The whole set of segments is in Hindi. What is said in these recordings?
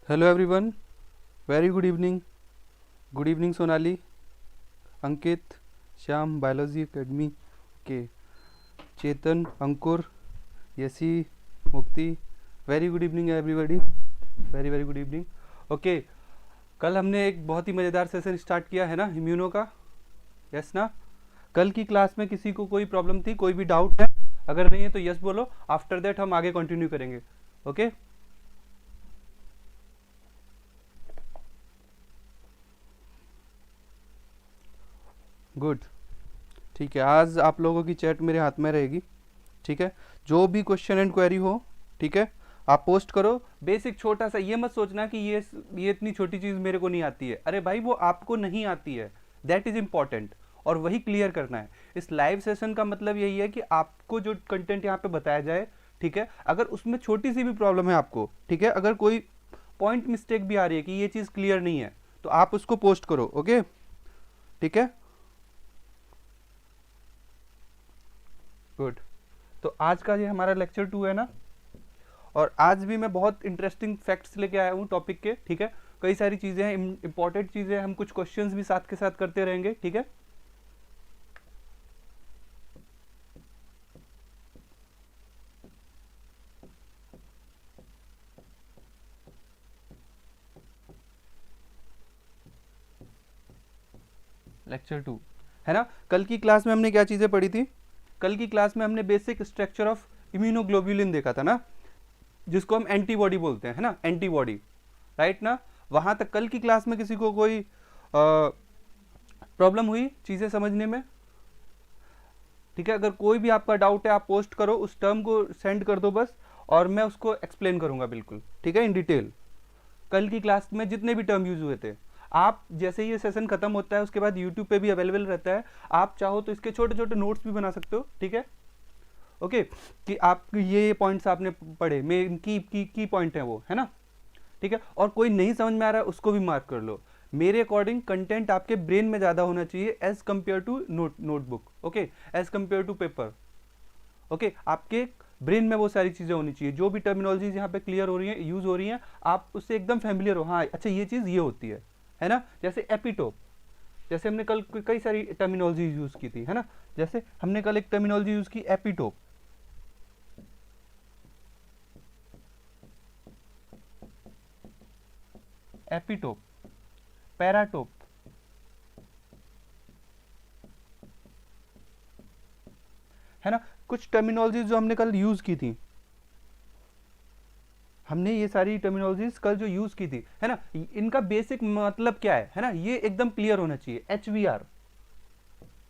Hello everyone, very good evening. Good evening Sonali, Ankit, Shyam, biology academy के, Chetan, Ankur, Yashi, Mukti. Very good evening everybody, very very good evening. Okay, कल हमने एक बहुत ही मज़ेदार सेशन स्टार्ट किया है ना इम्यूनो का. यस ना. कल की क्लास में किसी को कोई प्रॉब्लम थी, कोई भी डाउट है? अगर नहीं है तो यस बोलो. आफ्टर दैट हम आगे कंटिन्यू करेंगे. Okay good. ठीक है, आज आप लोगों की चैट मेरे हाथ में रहेगी. ठीक है, जो भी क्वेश्चन एंड क्वेरी हो, ठीक है, आप पोस्ट करो. बेसिक छोटा सा, ये मत सोचना कि ये इतनी छोटी चीज़ मेरे को नहीं आती है. अरे भाई, वो आपको नहीं आती है, दैट इज़ इम्पॉर्टेंट, और वही क्लियर करना है. इस लाइव सेशन का मतलब यही है कि आपको जो कंटेंट यहाँ पे बताया जाए, ठीक है, अगर उसमें छोटी सी भी प्रॉब्लम है आपको, ठीक है, अगर कोई पॉइंट मिस्टेक भी आ रही है कि ये चीज़ क्लियर नहीं है, तो आप उसको पोस्ट करो. ओके, ठीक है, गुड. तो आज का ये हमारा लेक्चर 2 है ना, और आज भी मैं बहुत इंटरेस्टिंग फैक्ट्स लेके आया हूँ टॉपिक के. ठीक है, कई सारी चीज़ें हैं, इंपॉर्टेंट चीज़ें, हम कुछ क्वेश्चंस भी साथ के साथ करते रहेंगे. ठीक है, लेक्चर 2 है ना. कल की क्लास में हमने क्या चीज़ें पढ़ी थी? कल की क्लास में हमने बेसिक स्ट्रक्चर ऑफ इम्यूनोग्लोबुलिन देखा था ना, जिसको हम एंटीबॉडी बोलते हैं, है ना, एंटीबॉडी, राइट ना. वहां तक कल की क्लास में किसी को कोई प्रॉब्लम हुई चीज़ें समझने में? ठीक है, अगर कोई भी आपका डाउट है आप पोस्ट करो, उस टर्म को सेंड कर दो बस, और मैं उसको एक्सप्लेन करूंगा बिल्कुल. ठीक है, इन डिटेल. कल की क्लास में जितने भी टर्म यूज हुए थे, आप जैसे ही ये सेशन खत्म होता है उसके बाद यूट्यूब पे भी अवेलेबल रहता है. आप चाहो तो इसके छोटे छोटे नोट्स भी बना सकते हो. ठीक है, ओके, कि आप ये पॉइंट्स आपने पढ़े, मेन की पॉइंट है वो, है ना. ठीक है, और कोई नहीं समझ में आ रहा है उसको भी मार्क कर लो. मेरे अकॉर्डिंग कंटेंट आपके ब्रेन में ज़्यादा होना चाहिए as compare to notebook. Okay, as compare to paper. Okay, आपके ब्रेन में वो सारी चीज़ें होनी चाहिए. जो भी टर्मिनोलॉजीज यहाँ पे क्लियर हो रही हैं, यूज़ हो रही हैं, आप उससे एकदम फैमिलियर हो. हाँ, अच्छा, ये चीज़ ये होती है ना. जैसे एपिटोप, जैसे हमने कल कई सारी टर्मिनोलॉजी यूज़ की थी, है ना. जैसे हमने कल एक टर्मिनोलॉजी यूज़ की, एपिटोप. एपिटोप, पैराटोप, है ना. कुछ टर्मिनोलॉजीज जो हमने कल यूज़ की थी, हमने ये सारी टर्मिनोलॉजीज कल जो यूज़ की थी, है ना, इनका बेसिक मतलब क्या है ना, ये एकदम क्लियर होना चाहिए. HVR,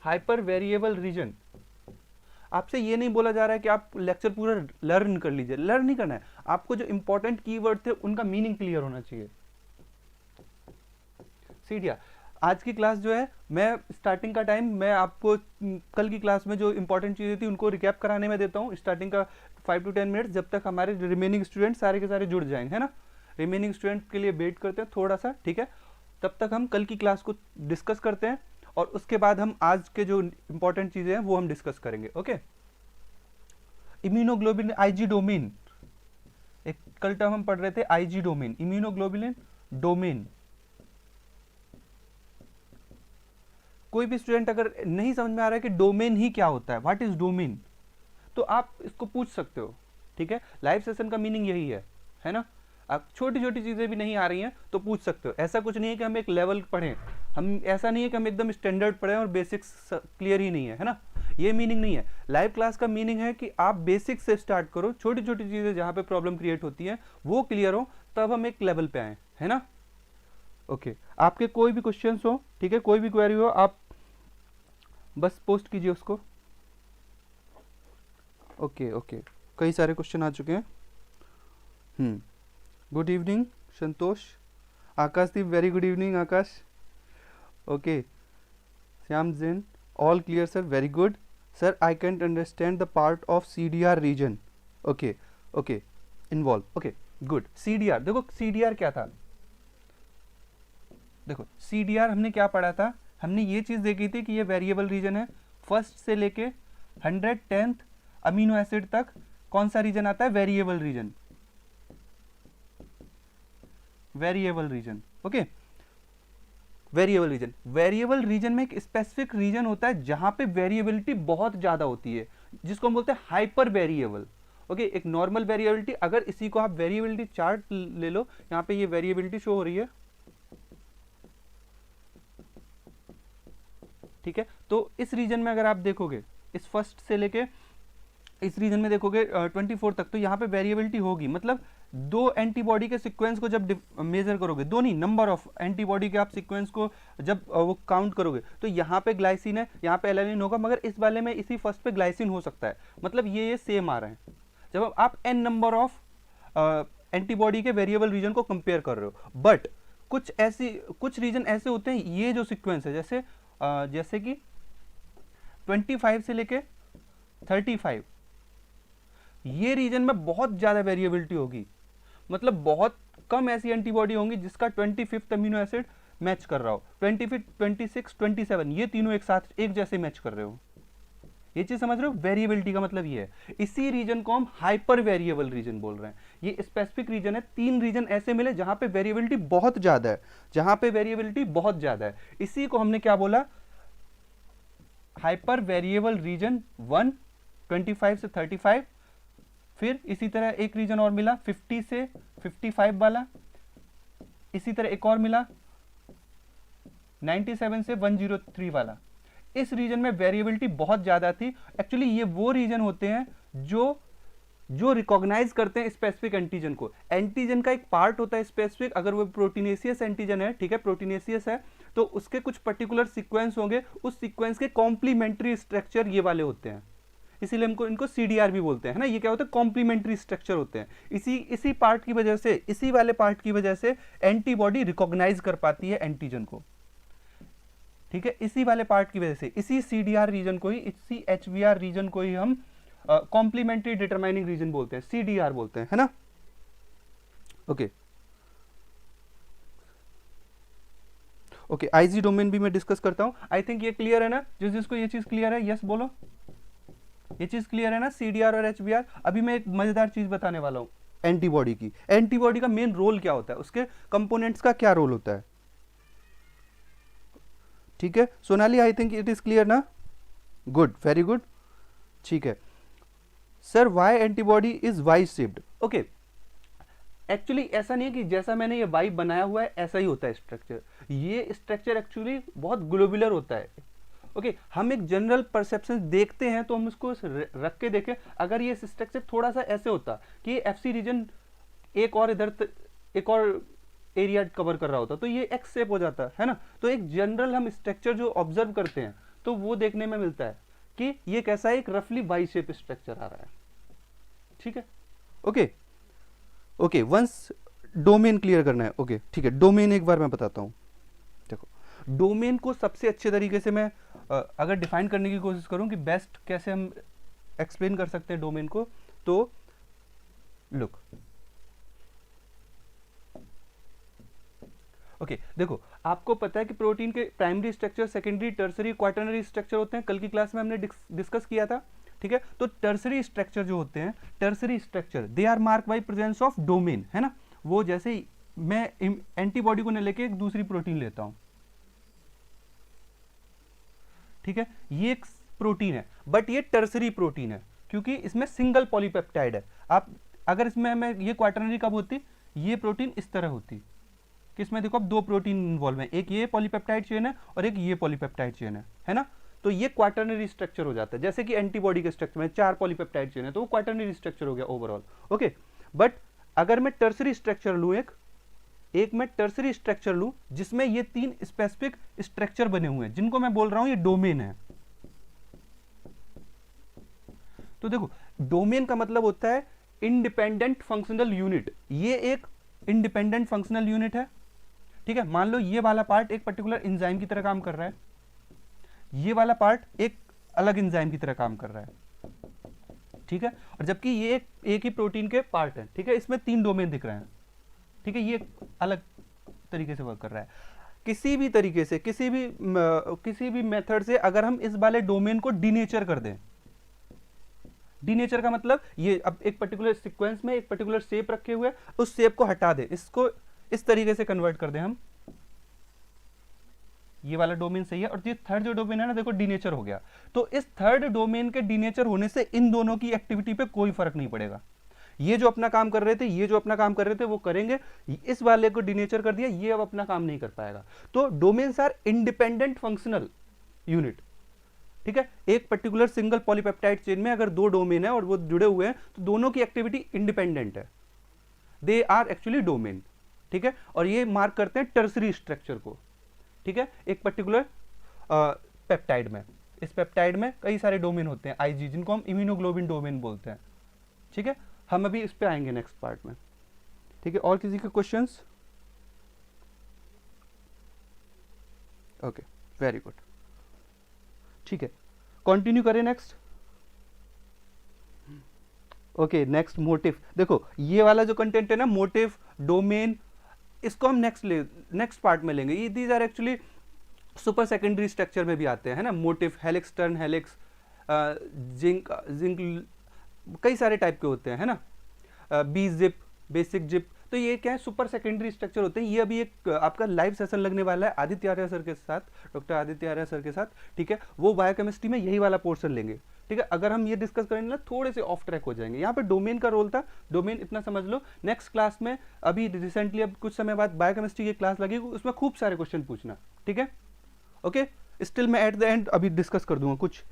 hyper variable region. आपसे ये नहीं बोला जा रहा है कि आप लेक्चर पूरा लर्न कर लीजिए, लर्न नहीं करना है. आपको जो इंपॉर्टेंट कीवर्ड थे उनका मीनिंग क्लियर होना चाहिए. सीढ़िया, आज की क्लास जो है, मैं स्टार्टिंग का टाइम मैं आपको कल की क्लास में जो इंपॉर्टेंट चीज़ें थी उनको रिकैप कराने में देता हूँ. स्टार्टिंग का 5 to 10 मिनट, जब तक हमारे रिमेनिंग स्टूडेंट सारे के सारे जुड़ जाएंगे, है ना. रिमेनिंग स्टूडेंट के लिए वेट करते हैं थोड़ा सा. ठीक है, तब तक हम कल की क्लास को डिस्कस करते हैं, और उसके बाद हम आज के जो इंपॉर्टेंट चीज़ें हैं वो हम डिस्कस करेंगे. ओके, इम्यूनोग्लोबुलिन आईजी डोमेन, एक कल टर्म हम पढ़ रहे थे, आईजी डोमेन, इम्यूनोग्लोबुलिन डोमेन. कोई भी स्टूडेंट अगर नहीं समझ में आ रहा है कि डोमेन ही क्या होता है, व्हाट इज डोमेन, तो आप इसको पूछ सकते हो. ठीक है, लाइव सेशन का मीनिंग यही है ना. आप छोटी छोटी चीज़ें भी नहीं आ रही हैं तो पूछ सकते हो. ऐसा कुछ नहीं है कि हम एक लेवल पढ़ें, हम ऐसा नहीं है कि हम एकदम स्टैंडर्ड पढ़ें और बेसिक्स क्लियर ही नहीं है ना. ये मीनिंग नहीं है. लाइव क्लास का मीनिंग है कि आप बेसिक से स्टार्ट करो, छोटी छोटी चीज़ें जहाँ पे प्रॉब्लम क्रिएट होती हैं वो क्लियर हो, तब हम एक लेवल पे आए, है ना. ओके, आपके कोई भी क्वेश्चंस हो, ठीक है, कोई भी क्वेरी हो, आप बस पोस्ट कीजिए उसको. ओके ओके, कई सारे क्वेश्चन आ चुके हैं. Good evening Santosh, Akashdeep, very good evening Akash. Okay, Shyam Jain, all clear sir, very good sir. I can't understand the part of CDR region. Okay okay, involve. Okay, good. CDR, देखो CDR क्या था. देखो CDR हमने क्या पढ़ा था, हमने ये चीज़ देखी थी कि ये वेरिएबल रीजन है, फर्स्ट से लेके 110th अमीनो एसिड तक कौन सा रीजन आता है? Variable reason, variable region. Okay, variable region, variable region में एक स्पेसिफिक रीजन होता है जहां पे वेरिएबिलिटी बहुत ज्यादा होती है, जिसको हम बोलते हैं हाइपर वेरिएबल। ओके, एक नॉर्मल वेरिएबिलिटी, अगर इसी को आप वेरिएबिलिटी चार्ट ले लो, यहाँ पे ये वेरिएबिलिटी शो हो रही है, ठीक है। तो इस रीजन में अगर आप देखोगे, इस फर्स्ट से लेके इस रीजन में देखोगे 24 तक, तो यहाँ पे वेरिएबिलिटी होगी। मतलब दो एंटीबॉडी के सीक्वेंस को जब मेजर करोगे, दो नहीं, नंबर ऑफ एंटीबॉडी के आप सीक्वेंस को जब वो काउंट करोगे, तो यहाँ पे ग्लाइसिन है, यहाँ पे एलानिन होगा, मगर इस वाले में इसी फर्स्ट पे ग्लाइसिन हो सकता है। मतलब ये सेम आ रहे हैं जब आप एन नंबर ऑफ एंटीबॉडी के वेरिएबल रीजन को कंपेयर कर रहे हो। बट कुछ रीजन ऐसे होते हैं, ये जो सीक्वेंस है, जैसे कि 25 से लेके 35, ये रीजन में बहुत ज्यादा वेरिएबिलिटी होगी। मतलब बहुत कम ऐसी एंटीबॉडी होंगी जिसका 25th अमीनो एसिड मैच कर रहा हो, 25, 26, 27 ये तीनों एक साथ एक जैसे मैच कर रहे हो। ये चीज समझ रहे हो? वेरिएबिलिटी का मतलब ये है। इसी रीजन को हम हाइपर वेरिएबल रीजन बोल रहे हैं। ये स्पेसिफिक रीजन है, 3 रीजन ऐसे मिले जहां पे वेरिएबिलिटी बहुत ज्यादा है, जहां पे वेरिएबिलिटी बहुत ज्यादा है। इसी को हमने क्या बोला? हाइपर वेरिएबल रीजन 1, 25 से 35। फिर इसी तरह एक रीजन और मिला 50 से 55 वाला, इसी तरह एक और मिला 97 से 103 वाला। इस रीजन में वेरिएबिलिटी बहुत ज्यादा थी। एक्चुअली ये वो रीजन होते हैं जो रिकॉग्नाइज करते हैं स्पेसिफिक एंटीजन को। एंटीजन का एक पार्ट होता है स्पेसिफिक, अगर वो प्रोटीनेशियस एंटीजन है, ठीक है, प्रोटीनेशियस है, तो उसके कुछ पर्टिकुलर सीक्वेंस होंगे, उस सीक्वेंस के कॉम्प्लीमेंट्री स्ट्रक्चर ये वाले होते हैं। इसीलिए हमको इनको सीडीआर भी बोलते हैं, है ना। ये क्या होता है? कॉम्प्लीमेंट्री स्ट्रक्चर होते हैं। इसी पार्ट की वजह से, इसी वाले पार्ट की वजह से एंटीबॉडी रिकॉग्नाइज कर पाती है एंटीजन को, ठीक है। इसी वाले पार्ट की वजह से, इसी सीडीआर रीजन को ही, इसी एचवीआर रीजन को ही हम कॉम्प्लीमेंट्री डिटरमाइनिंग रीजन बोलते हैं, सीडीआर बोलते हैं, है ना। ओके ओके, आईजी डोमेन भी मैं डिस्कस करता हूं। आई थिंक ये क्लियर है ना? जिसको ये चीज क्लियर है, यस बोलो। ये चीज क्लियर है ना, सीडीआर और एचबीआर। अभी मैं एक मजेदार चीज बताने वाला हूं एंटीबॉडी की। एंटीबॉडी का मेन रोल क्या होता है, उसके कंपोनेंट्स का क्या रोल होता है, ठीक है। Sonali, I think it is clear ना? गुड, वेरी गुड, ठीक है। Sir why antibody is Y shaped? Okay, actually ऐसा नहीं है कि जैसा मैंने ये वाई बनाया हुआ है ऐसा ही होता है स्ट्रक्चर। ये स्ट्रक्चर एक्चुअली बहुत ग्लोबुलर होता है। ओके, हम एक जनरल परसेप्शन देखते हैं तो हम उसको रख के देखें। अगर ये स्ट्रक्चर थोड़ा सा ऐसे होता कि एफसी रीजन एक और एक और एरिया कवर कर रहा होता, तो ये एक्स शेप हो जाता है ना। तो एक जनरल हम स्ट्रक्चर जो ऑब्जर्व करते हैं तो वो देखने में मिलता है कि ये कैसा, एक रफली वाई शेप स्ट्रक्चर आ रहा है, ठीक है। Okay okay, once domain clear करना है। ओके, ठीक है, डोमेन एक बार मैं बताता हूं। देखो, डोमेन को सबसे अच्छे तरीके से मैं अगर डिफाइन करने की कोशिश करूं कि बेस्ट कैसे हम एक्सप्लेन कर सकते हैं डोमेन को, तो लुक, ओके, देखो, आपको पता है कि प्रोटीन के primary structure, secondary, tertiary, quaternary structure होते हैं। कल की क्लास में हमने डिस्कस किया था, ठीक है। तो टर्सरी स्ट्रक्चर जो होते हैं, tertiary structure they are mark by presence of domain, है ना। वो जैसे मैं एंटीबॉडी को न लेके एक दूसरी प्रोटीन लेता हूं, ठीक है, ये एक प्रोटीन है, बट ये टर्सरी प्रोटीन है क्योंकि इसमें सिंगल पॉलीपेप्टाइड है। आप अगर इसमें मैं ये क्वाटरनरी कब होती, ये प्रोटीन इस तरह होती कि इसमें देखो अब दो प्रोटीन इन्वॉल्व है, एक ये पॉलीपेप्टाइड चेन है और एक ये पॉलीपेप्टाइड चेन है ना। तो ये क्वाटरनरी स्ट्रक्चर हो जाता है। जैसे कि एंटीबॉडी के स्ट्रक्चर में 4 पॉलीपेप्टाइड चेन है, तो वो क्वाटरनरी स्ट्रक्चर हो गया ओवरऑल। ओके, बट अगर मैं टर्सरी स्ट्रक्चर लूं, एक मैं टर्सरी स्ट्रक्चर लूं जिसमें ये 3 स्पेसिफिक स्ट्रक्चर बने हुए हैं, जिनको मैं बोल रहा हूं ये डोमेन है। तो देखो, डोमेन का मतलब होता है इंडिपेंडेंट फंक्शनल यूनिट। ये एक इंडिपेंडेंट फंक्शनल यूनिट है, ठीक है। मान लो ये वाला पार्ट एक पर्टिकुलर एंजाइम की तरह काम कर रहा है, ये वाला पार्ट एक अलग एंजाइम की तरह काम कर रहा है, ठीक है। और जबकि ये एक ही प्रोटीन के पार्ट है, ठीक है। इसमें 3 डोमेन दिख रहे हैं, ठीक है। ये अलग तरीके से वर्क कर रहा है। किसी भी तरीके से, किसी भी मेथड से अगर हम इस वाले डोमेन को डीनेचर कर दें, डीनेचर का मतलब ये अब एक पर्टिकुलर सीक्वेंस में एक पर्टिकुलर शेप रखे हुए, उस शेप को हटा दे, इसको इस तरीके से कन्वर्ट कर दें हम, ये वाला डोमेन सही है। और ये थर्ड जो डोमेन है ना, देखो डीनेचर हो गया। तो इस थर्ड डोमेन के डीनेचर होने से इन दोनों की एक्टिविटी पे कोई फर्क नहीं पड़ेगा। ये जो अपना काम कर रहे थे, ये जो अपना काम कर रहे थे वो करेंगे, इस वाले को डीनेचर कर दिया, ये अब अपना काम नहीं कर पाएगा। तो domains are independent functional unit, ठीक है। एक पर्टिकुलर सिंगल पॉलीपेप्टाइड चेन में अगर दो डोमेन है और वो जुड़े हुए हैं तो दोनों की एक्टिविटी इंडिपेंडेंट है, दे आर एक्चुअली डोमेन, ठीक है। और ये मार्क करते हैं टर्सरी स्ट्रक्चर को, ठीक है। एक पर्टिकुलर पेप्टाइड में, इस पेप्टाइड में कई सारे डोमेन होते हैं आईजी, जिनको हम इम्यूनोग्लोबिन डोमेन बोलते हैं, ठीक है। हम अभी इस पे आएंगे नेक्स्ट पार्ट में, ठीक है। और किसी के क्वेश्चंस? ओके, वेरी गुड, ठीक है। कंटिन्यू करें नेक्स्ट। Okay, next motive. देखो ये वाला जो कंटेंट है ना, मोटिव, डोमेन, इसको हम नेक्स्ट पार्ट में लेंगे। ये these are actually super secondary structure में भी आते हैं, है ना। Motif, helix, turn helix, zinc, कई सारे टाइप के होते हैं, है ना। बी जिप, बेसिक जिप, तो ये क्या है, सुपर सेकेंडरी स्ट्रक्चर होते हैं। ये अभी एक आपका लाइव सेशन लगने वाला है आदित्य आर्या सर के साथ, डॉक्टर आदित्य आर्या सर के साथ, ठीक है। वो बायोकेमिस्ट्री में यही वाला पोर्शन लेंगे, ठीक है। अगर हम ये डिस्कस करेंगे ना, थोड़े से ऑफ ट्रैक हो जाएंगे। यहाँ पे डोमेन का रोल था, डोमेन इतना समझ लो। नेक्स्ट क्लास में अभी रिसेंटली, अब कुछ समय बाद बायोकेमिस्ट्री की क्लास लगेगी, उसमें खूब सारे क्वेश्चन पूछना, ठीक है। ओके, स्टिल मैं एट द एंड अभी डिस्कस कर दूंगा कुछ,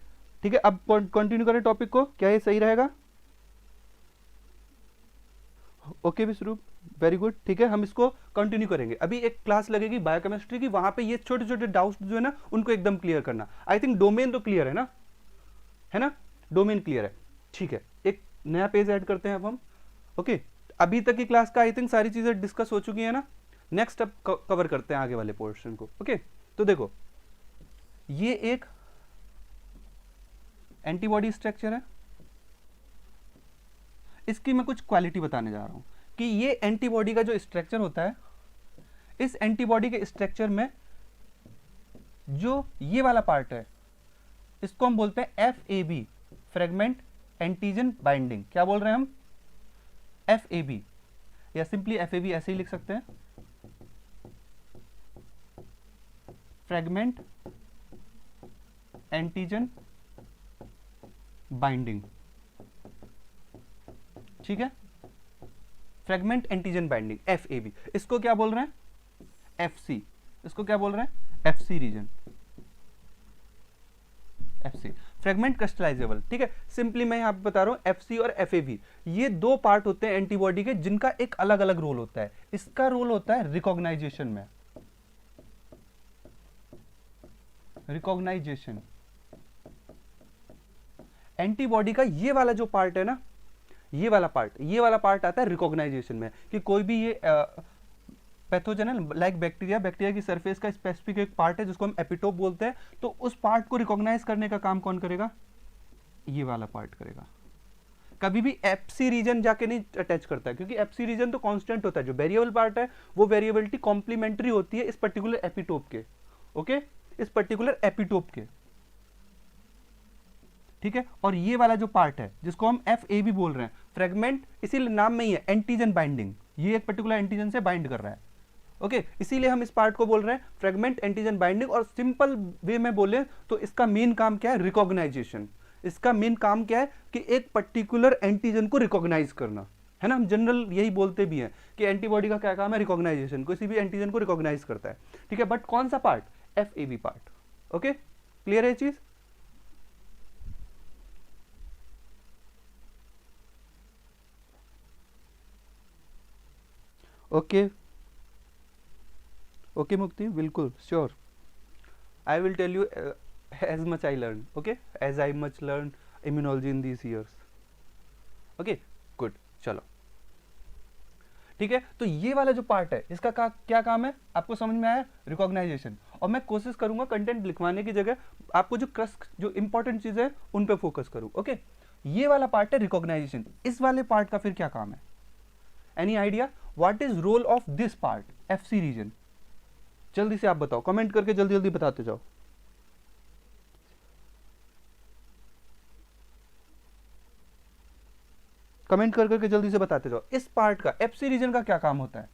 ठीक है। अब कंटिन्यू करें टॉपिक को, क्या ये सही रहेगा? ओके विश्वरूप, वेरी गुड, ठीक है। हम इसको कंटिन्यू करेंगे। अभी एक क्लास लगेगी बायोकेमिस्ट्री की, वहां पे ये छोटे छोटे डाउट्स जो है ना, उनको एकदम क्लियर करना। आई थिंक डोमेन तो क्लियर है ना, डोमेन क्लियर है, ठीक है। एक नया पेज ऐड करते हैं अब हम, ओके। अभी तक की क्लास का आई थिंक सारी चीजें डिस्कस हो चुकी है ना। नेक्स्ट अब कवर करते हैं आगे वाले पोर्शन को, ओके। तो देखो ये एक एंटीबॉडी स्ट्रक्चर है, इसकी मैं कुछ क्वालिटी बताने जा रहा हूं कि ये एंटीबॉडी का जो स्ट्रक्चर होता है, इस एंटीबॉडी के स्ट्रक्चर में जो ये वाला पार्ट है, इसको हम बोलते हैं FAB, फ्रेगमेंट एंटीजन बाइंडिंग। क्या बोल रहे हैं हम? FAB, या सिंपली FAB ऐसे ही लिख सकते हैं, फ्रेगमेंट एंटीजन बाइंडिंग, ठीक है। Fragment antigen binding, FAB। इसको क्या बोल रहे हैं? FC। इसको क्या बोल रहे हैं? FC रीजन, FC, फ्रेगमेंट क्रिस्टलाइजेबल, ठीक है। सिंपली मैं यहां पे बता रहा हूं, FC और FAB ये दो पार्ट होते हैं एंटीबॉडी के, जिनका एक अलग अलग रोल होता है। इसका रोल होता है रिकॉग्नाइजेशन में, रिकॉग्नाइजेशन। एंटीबॉडी का ये वाला जो पार्ट है ना, ये वाला पार्ट आता है रिकॉग्नाइजेशन में, कि कोई भी ये पैथोजन है लाइक बैक्टीरिया की सरफेस का स्पेसिफिक एक पार्ट है जिसको हम एपिटोप बोलते हैं। तो उस पार्ट को रिकॉग्नाइज करने का काम कौन करेगा? ये वाला पार्ट करेगा। कभी भी FC रीजन जाके नहीं अटैच करता है, क्योंकि FC रीजन तो कांस्टेंट होता है। जो वेरिएबल पार्ट है वो वेरिएबिलिटी कॉम्प्लीमेंट्री होती है इस पर्टिकुलर एपिटोप के, ओके, इस पर्टिकुलर एपिटोप के, ठीक है। और ये वाला जो पार्ट है जिसको हम FAB बोल रहे हैं, फ्रेगमेंट, इसीलिए नाम में ही है एंटीजन बाइंडिंग, ये एक पर्टिकुलर एंटीजन से बाइंड कर रहा है, ओके। इसीलिए हम इस पार्ट को बोल रहे हैं फ्रेगमेंट एंटीजन बाइंडिंग। और सिंपल वे में बोले तो इसका मेन काम क्या है? रिकॉग्नाइजेशन। इसका मेन काम क्या है कि एक पर्टिकुलर एंटीजन को रिकॉग्नाइज करना, है ना। हम जनरल यही बोलते भी हैं कि एंटीबॉडी का क्या काम है? रिकॉग्नाइजेशन, किसी भी एंटीजन को रिकॉग्नाइज करता है, ठीक है। बट कौन सा part? FAB part, okay. Clear है चीज? ओके, ओके मुक्ति, बिल्कुल sure. I will tell you as much I learned, okay, as I much learned immunology in these years, okay, good, चलो, ठीक है। तो ये वाला जो पार्ट है, इसका क्या काम है? आपको समझ में आया? रिकॉग्नाइजेशन। और मैं कोशिश करूंगा कंटेंट लिखवाने की जगह आपको जो इंपॉर्टेंट चीज है उन पे फोकस करूं, ओके। ये वाला पार्ट है रिकॉग्नाइजेशन। इस वाले पार्ट का फिर क्या काम है? Any idea what is role of this part, FC region? जल्दी से आप बताओ, कमेंट करके जल्दी जल्दी बताते जाओ। कमेंट कर करके जल्दी से बताते जाओ, इस पार्ट का एफसी रीजन का क्या काम होता है।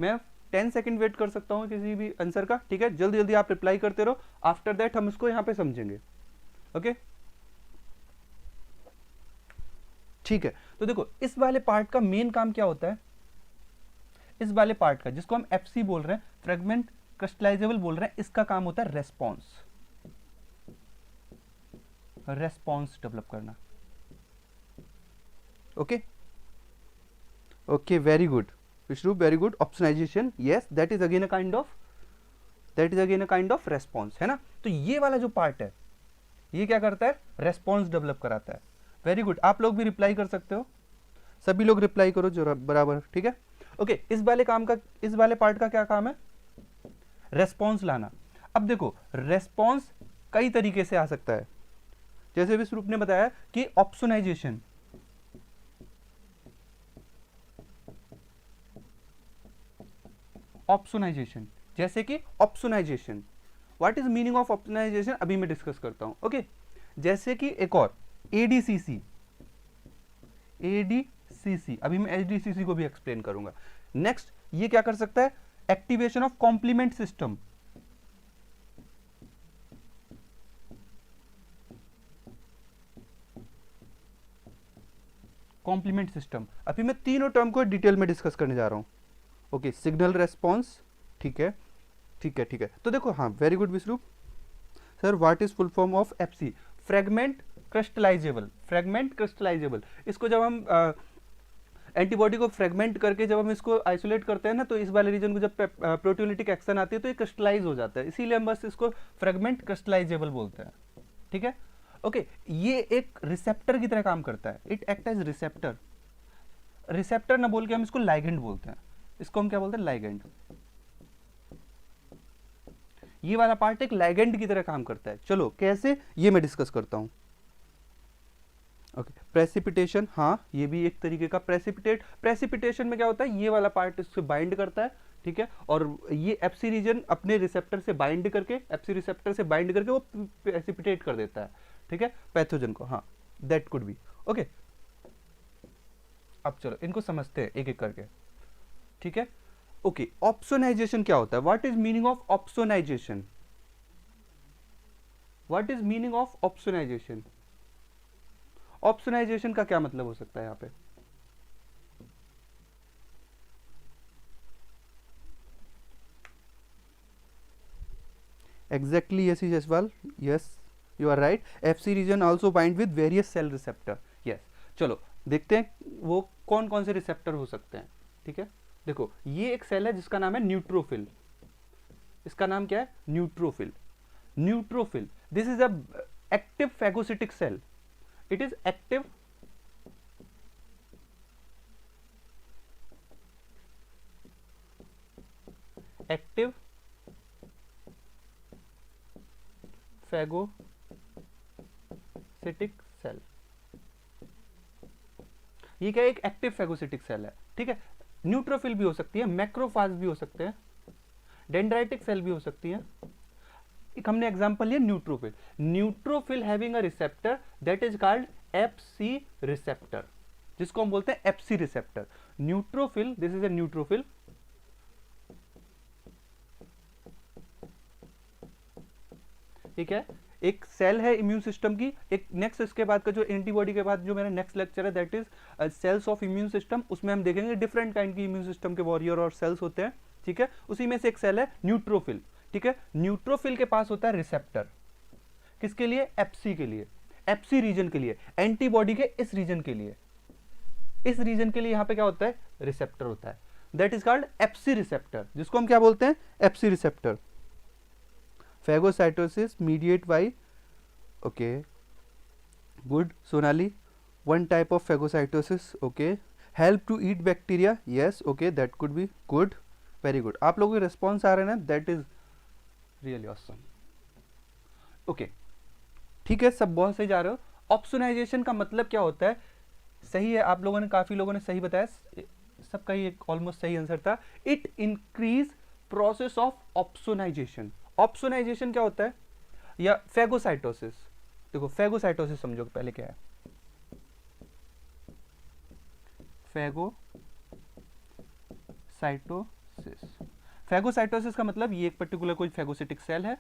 मैं 10 सेकंड वेट कर सकता हूं किसी भी आंसर का, ठीक है, जल्दी जल्दी आप रिप्लाई करते रहो, आफ्टर दैट हम इसको यहां पे समझेंगे। ओके ठीक है, तो देखो इस वाले पार्ट का मेन काम क्या होता है, इस वाले पार्ट का जिसको हम एफसी बोल रहे हैं, फ्रेगमेंट क्रिस्टलाइजेबल बोल रहे हैं, इसका काम होता है रेस्पॉन्स, रेस्पॉन्स डेवलप करना। Okay okay, very good Vishnu, very good. ऑप्शनाइजेशन, yes, that is again a kind of response, है ना। तो ये वाला जो पार्ट है ये क्या करता है, रेस्पॉन्स डेवलप कराता है। वेरी गुड, आप लोग भी रिप्लाई कर सकते हो, सभी लोग रिप्लाई करो जो बराबर, ठीक है। ओके, इस वाले पार्ट का क्या काम है, रेस्पॉन्स लाना। अब देखो रेस्पॉन्स कई तरीके से आ सकता है, जैसे विश्वरूप ने बताया कि ऑप्शनाइजेशन, जैसे कि ऑप्शनाइजेशन, व्हाट इज मीनिंग ऑफ ऑप्शनाइजेशन अभी मैं डिस्कस करता हूं। ओके जैसे कि एक और एडीसीसी, अभी मैं एडीसीसी को भी एक्सप्लेन करूंगा। नेक्स्ट ये क्या कर सकता है, एक्टिवेशन ऑफ कॉम्प्लीमेंट सिस्टम, अभी मैं तीनों टर्म को डिटेल में डिस्कस करने जा रहा हूं। ओके, सिग्नल रेस्पॉन्स, ठीक है। तो देखो, हाँ very good Vishroop sir, what is full form of FC, fragment crystallizable. इसको जब हम एंटीबॉडी को फ्रेगमेंट करके जब हम इसको आइसोलेट करते हैं ना, तो इस वाले रीजन को जब प्रोटियोलिटिक एक्शन आती है तो ये क्रिस्टलाइज हो जाता है, इसीलिए हम बस इसको फ्रेगमेंट क्रिस्टलाइजेबल बोलते हैं, ठीक है। ओके ये एक रिसेप्टर की तरह काम करता है, इट एक्ट एज रिसेप्टर ना बोल के हम इसको लाइगेंड बोलते हैं, इसको हम क्या बोलते हैं, लाइगेंड। ये वाला पार्ट एक लाइगेंड की तरह काम करता है। चलो कैसे, ये मैं डिस्कस करता हूं। ओके प्रेसिपिटेशन, हाँ ये भी एक तरीके का प्रेसिपिटेशन में क्या होता है, ये वाला पार्ट इससे बाइंड करता है, ठीक है, और ये एफसी रीजन अपने रिसेप्टर से बाइंड करके वो प्रेसिपिटेट कर देता है, ठीक है, पैथोजन को। हाँ दैट कुड बी। ओके अब चलो इनको समझते हैं एक एक करके, ठीक है। ओके ऑप्शनाइजेशन क्या होता है, what is meaning of opsonization, opsonization का क्या मतलब हो सकता है यहाँ पे, exactly yes Jaswal, yes you are right, FC region also bind with various cell receptor, yes. चलो देखते हैं वो कौन कौन से रिसेप्टर हो सकते हैं, ठीक है। देखो ये एक सेल है जिसका नाम है न्यूट्रोफिल, इसका नाम क्या है, neutrophil. This is a active phagocytic cell, it is active phagocytic cell. ये क्या एक एक्टिव फैगोसिटिक सेल है, ठीक है। न्यूट्रोफिल भी हो सकती है, मैक्रोफाज भी हो सकते हैं, डेंड्राइटिक सेल भी हो सकती है। एक हमने एग्जांपल लिया neutrophil having a receptor that is called FC receptor, जिसको हम बोलते हैं FC receptor. Neutrophil, this is a neutrophil, ठीक है, एक सेल है इम्यून सिस्टम की। एक नेक्स्ट इसके बाद का जो एंटीबॉडी के बाद जो मेरा नेक्स्ट लेक्चर है that is cells of immune system, उसमें हम देखेंगे डिफरेंट काइंड की इम्यून सिस्टम के वॉरियर और सेल्स होते हैं, ठीक है। उसी में से एक सेल है न्यूट्रोफिल, ठीक है। न्यूट्रोफिल के पास होता है रिसेप्टर, किसके लिए, एफसी के लिए, एफसी रीजन के लिए, एंटीबॉडी के इस रीजन के लिए, यहां पे क्या होता है, रिसेप्टर होता है, that is called FC receptor, जिसको हम क्या बोलते हैं, FC receptor. phagocytosis mediate by, okay good Sonali, one type of phagocytosis, okay, help to eat bacteria, yes, okay that could be good, very good। आप लोगों के रिस्पॉन्स आ रहे हैं ना, that is really awesome. Okay ठीक है, सब बहुत सही जा रहे हो। ऑप्शनाइजेशन का मतलब क्या होता है, सही है, आप लोगों ने, काफी लोगों ने सही बताया, सबका ही एक ऑलमोस्ट सही आंसर था। It increase process of opsonization. ऑप्शनाइजेशन क्या होता है, या फैगोसाइटोसिस, देखो फैगोसाइटोसिस समझो पहले क्या है, फैगोसाइटोसिस। फैगोसाइटोसिस का मतलब ये एक पर्टिकुलर कोई फैगोसिटिक सेल है,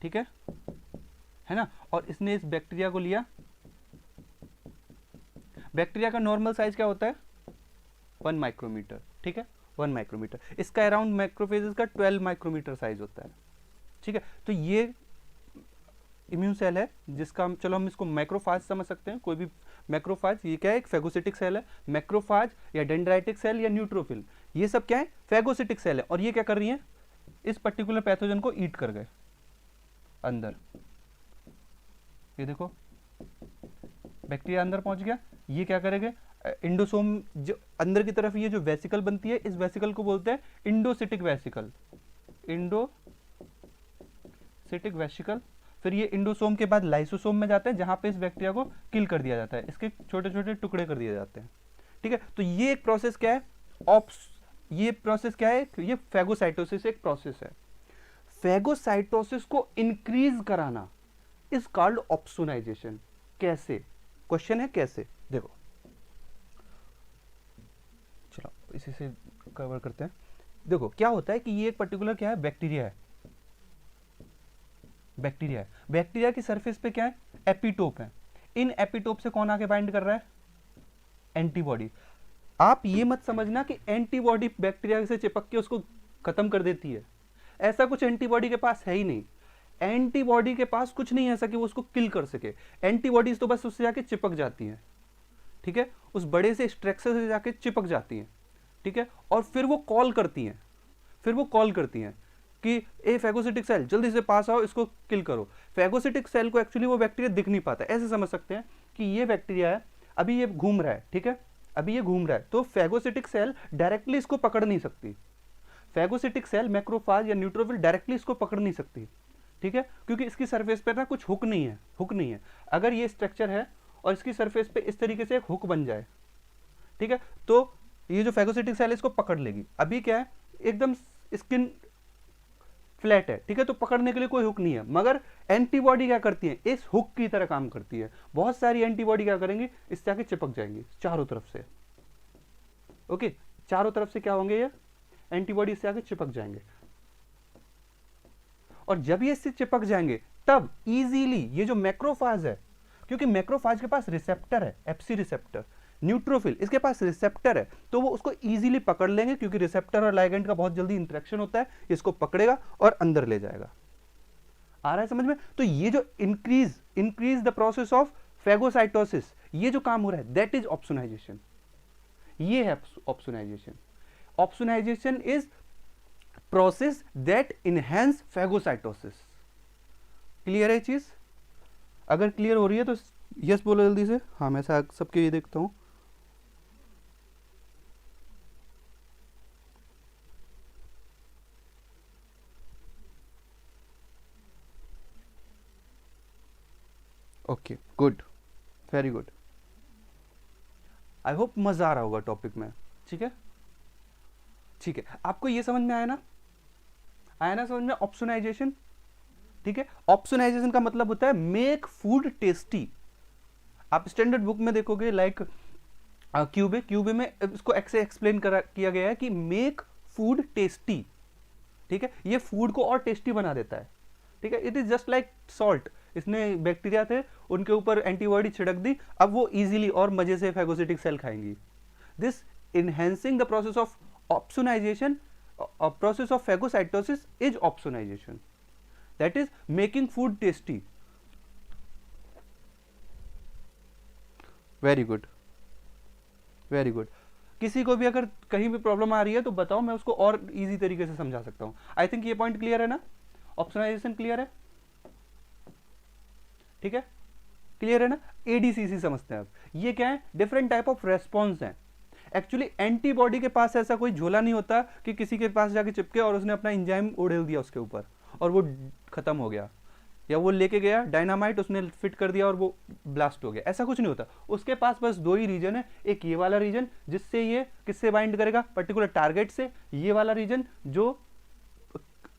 ठीक है ना, और इसने इस बैक्टीरिया को लिया। बैक्टीरिया का नॉर्मल साइज क्या होता है? 1 माइक्रोमीटर, ठीक है, 1 माइक्रोमीटर। इसका अराउंड मैक्रोफेजेस का 12 माइक्रोमीटर साइज होता है, ठीक है। तो ये इम्यून सेल है जिसका चलो हम इसको मैक्रोफाज समझ सकते हैं। कोई भी मैक्रोफाज, ये क्या है? एक फैगोसिटिक सेल है। मैक्रोफाज या डेंड्राइटिक सेल या न्यूट्रोफिल, ये सब क्या है? फैगोसिटिक सेल है। और ये क्या कर रही है? इस पर्टिकुलर पैथोजन को ईट कर गए अंदर। ये देखो बैक्टीरिया अंदर पहुंच गया। ये क्या करेंगे? इंडोसोम जो अंदर की तरफ ये जो वेसिकल बनती है, इस वेसिकल को बोलते हैं इंडोसिटिक वेसिकल। इंडोसिटिक वेसिकल। फिर ये इंडोसोम के बाद लाइसोसोम में जाते हैं जहां पे इस बैक्टीरिया को किल कर दिया जाता है, इसके छोटे छोटे टुकड़े कर दिए जाते हैं, ठीक है। तो ये एक प्रोसेस क्या है? ये प्रोसेस क्या है? ये फैगोसाइटोसिस एक प्रोसेस है। फैगोसाइटोसिस को इंक्रीज कराना इज कॉल्ड ऑप्सोनाइजेशन। कैसे? क्वेश्चन है कैसे? देखो चलो इसी से कवर करते हैं। देखो क्या होता है कि ये एक पर्टिकुलर क्या है? बैक्टीरिया है। बैक्टीरिया की सरफेस पे क्या है? एपिटोप है। इन एपिटोप से कौन आके बाइंड कर रहा है? एंटीबॉडी। आप ये मत समझना कि एंटीबॉडी बैक्टीरिया से चिपक के उसको खत्म कर देती है। ऐसा कुछ एंटीबॉडी के पास है ही नहीं। एंटीबॉडी के पास कुछ नहीं है ऐसा कि वो उसको किल कर सके। एंटीबॉडीज तो बस उससे जाके चिपक जाती हैं, ठीक है, उस बड़े से स्ट्रक्चर से जाके चिपक जाती हैं, ठीक है, और फिर वो कॉल करती हैं कि ए फैगोसिटिक सेल जल्दी से पास आओ, इसको किल करो। फैगोसिटिक सेल को एक्चुअली वो बैक्टीरिया दिख नहीं पाता। ऐसे समझ सकते हैं कि ये बैक्टीरिया है, अभी ये घूम रहा है, ठीक है, अभी ये घूम रहा है, तो फैगोसिटिक सेल डायरेक्टली इसको पकड़ नहीं सकती। फैगोसिटिक सेल, मैक्रोफाज या न्यूट्रोफिल डायरेक्टली इसको पकड़ नहीं सकती, ठीक है, क्योंकि इसकी सरफेस पे ना कुछ हुक नहीं है। अगर ये स्ट्रक्चर है और इसकी सरफेस पे इस तरीके से एक हुक बन जाए, ठीक है, तो ये जो फैगोसिटिक सेल इसको पकड़ लेगी। अभी क्या है? एकदम स्किन फ्लैट है, ठीक है, तो पकड़ने के लिए कोई हुक नहीं है। मगर एंटीबॉडी क्या करती है? इस हुक की तरह काम करती है। बहुत सारी एंटीबॉडी क्या करेंगी? इससे आके चिपक जाएंगी चारों तरफ से। ओके, चारों तरफ से क्या होंगे? ये एंटीबॉडी इससे आके चिपक जाएंगे। और जब ये इससे चिपक जाएंगे तब इजीली ये जो मैक्रोफाज है, क्योंकि मैक्रोफाज के पास रिसेप्टर है, एफसी रिसेप्टर, न्यूट्रोफिल इसके पास रिसेप्टर है, तो वो उसको इजीली पकड़ लेंगे क्योंकि रिसेप्टर और लाइगेंड का बहुत जल्दी इंटरेक्शन होता है। इसको पकड़ेगा और अंदर ले जाएगा। आ रहा है समझ में? तो ये जो increase the process of phagocytosis, ये जो काम हो रहा है, दैट इज ऑप्सोनाइजेशन। ये है opsonization. Opsonization is process that enhance phagocytosis. Clear है चीज? अगर क्लियर हो रही है तो यस बोलो जल्दी से। हाँ, मैं सबके ये देखता हूं। Okay, good, very good. I hope मजा आ रहा होगा टॉपिक में, ठीक है, ठीक है। आपको ये समझ में आया ना? समझ में? ऑप्सोनाइजेशन, ठीक है। ऑप्सोनाइजेशन का मतलब होता है मेक फूड टेस्टी। आप स्टैंडर्ड बुक में देखोगे, लाइक क्यूबे में इसको ऐसे एक्सप्लेन किया गया है कि मेक फूड टेस्टी, ठीक है। ये फूड को और टेस्टी बना देता है, ठीक है। It is just like salt. इसने बैक्टीरिया थे, उनके ऊपर एंटीबॉडी छिड़क दी, अब वो इजीली और मजे से फैगोसिटिक सेल खाएंगी। This enhancing the process of opsonization, process of phagocytosis is opsonization, that is making food tasty. Very good, very good. किसी को भी अगर कहीं भी प्रॉब्लम आ रही है तो बताओ, मैं उसको और इजी तरीके से समझा सकता हूं। आई थिंक ये पॉइंट क्लियर है ना? ऑप्शनलाइजेशन क्लियर है, ठीक है, क्लियर है ना? एडीसीसी समझते हैं अब। ये क्या है? डिफरेंट टाइप ऑफ रेस्पॉन्स हैं। एक्चुअली एंटीबॉडी के पास ऐसा कोई झोला नहीं होता कि किसी के पास जाके चिपके और उसने अपना एंजाइम उड़ेल दिया उसके ऊपर और वो खत्म हो गया, या वो लेके गया डायनामाइट, उसने फिट कर दिया और वो ब्लास्ट हो गया। ऐसा कुछ नहीं होता। उसके पास बस दो ही रीजन है, एक ये वाला रीजन जिससे ये किससे बाइंड करेगा? पर्टिकुलर टारगेट से। ये वाला रीजन जो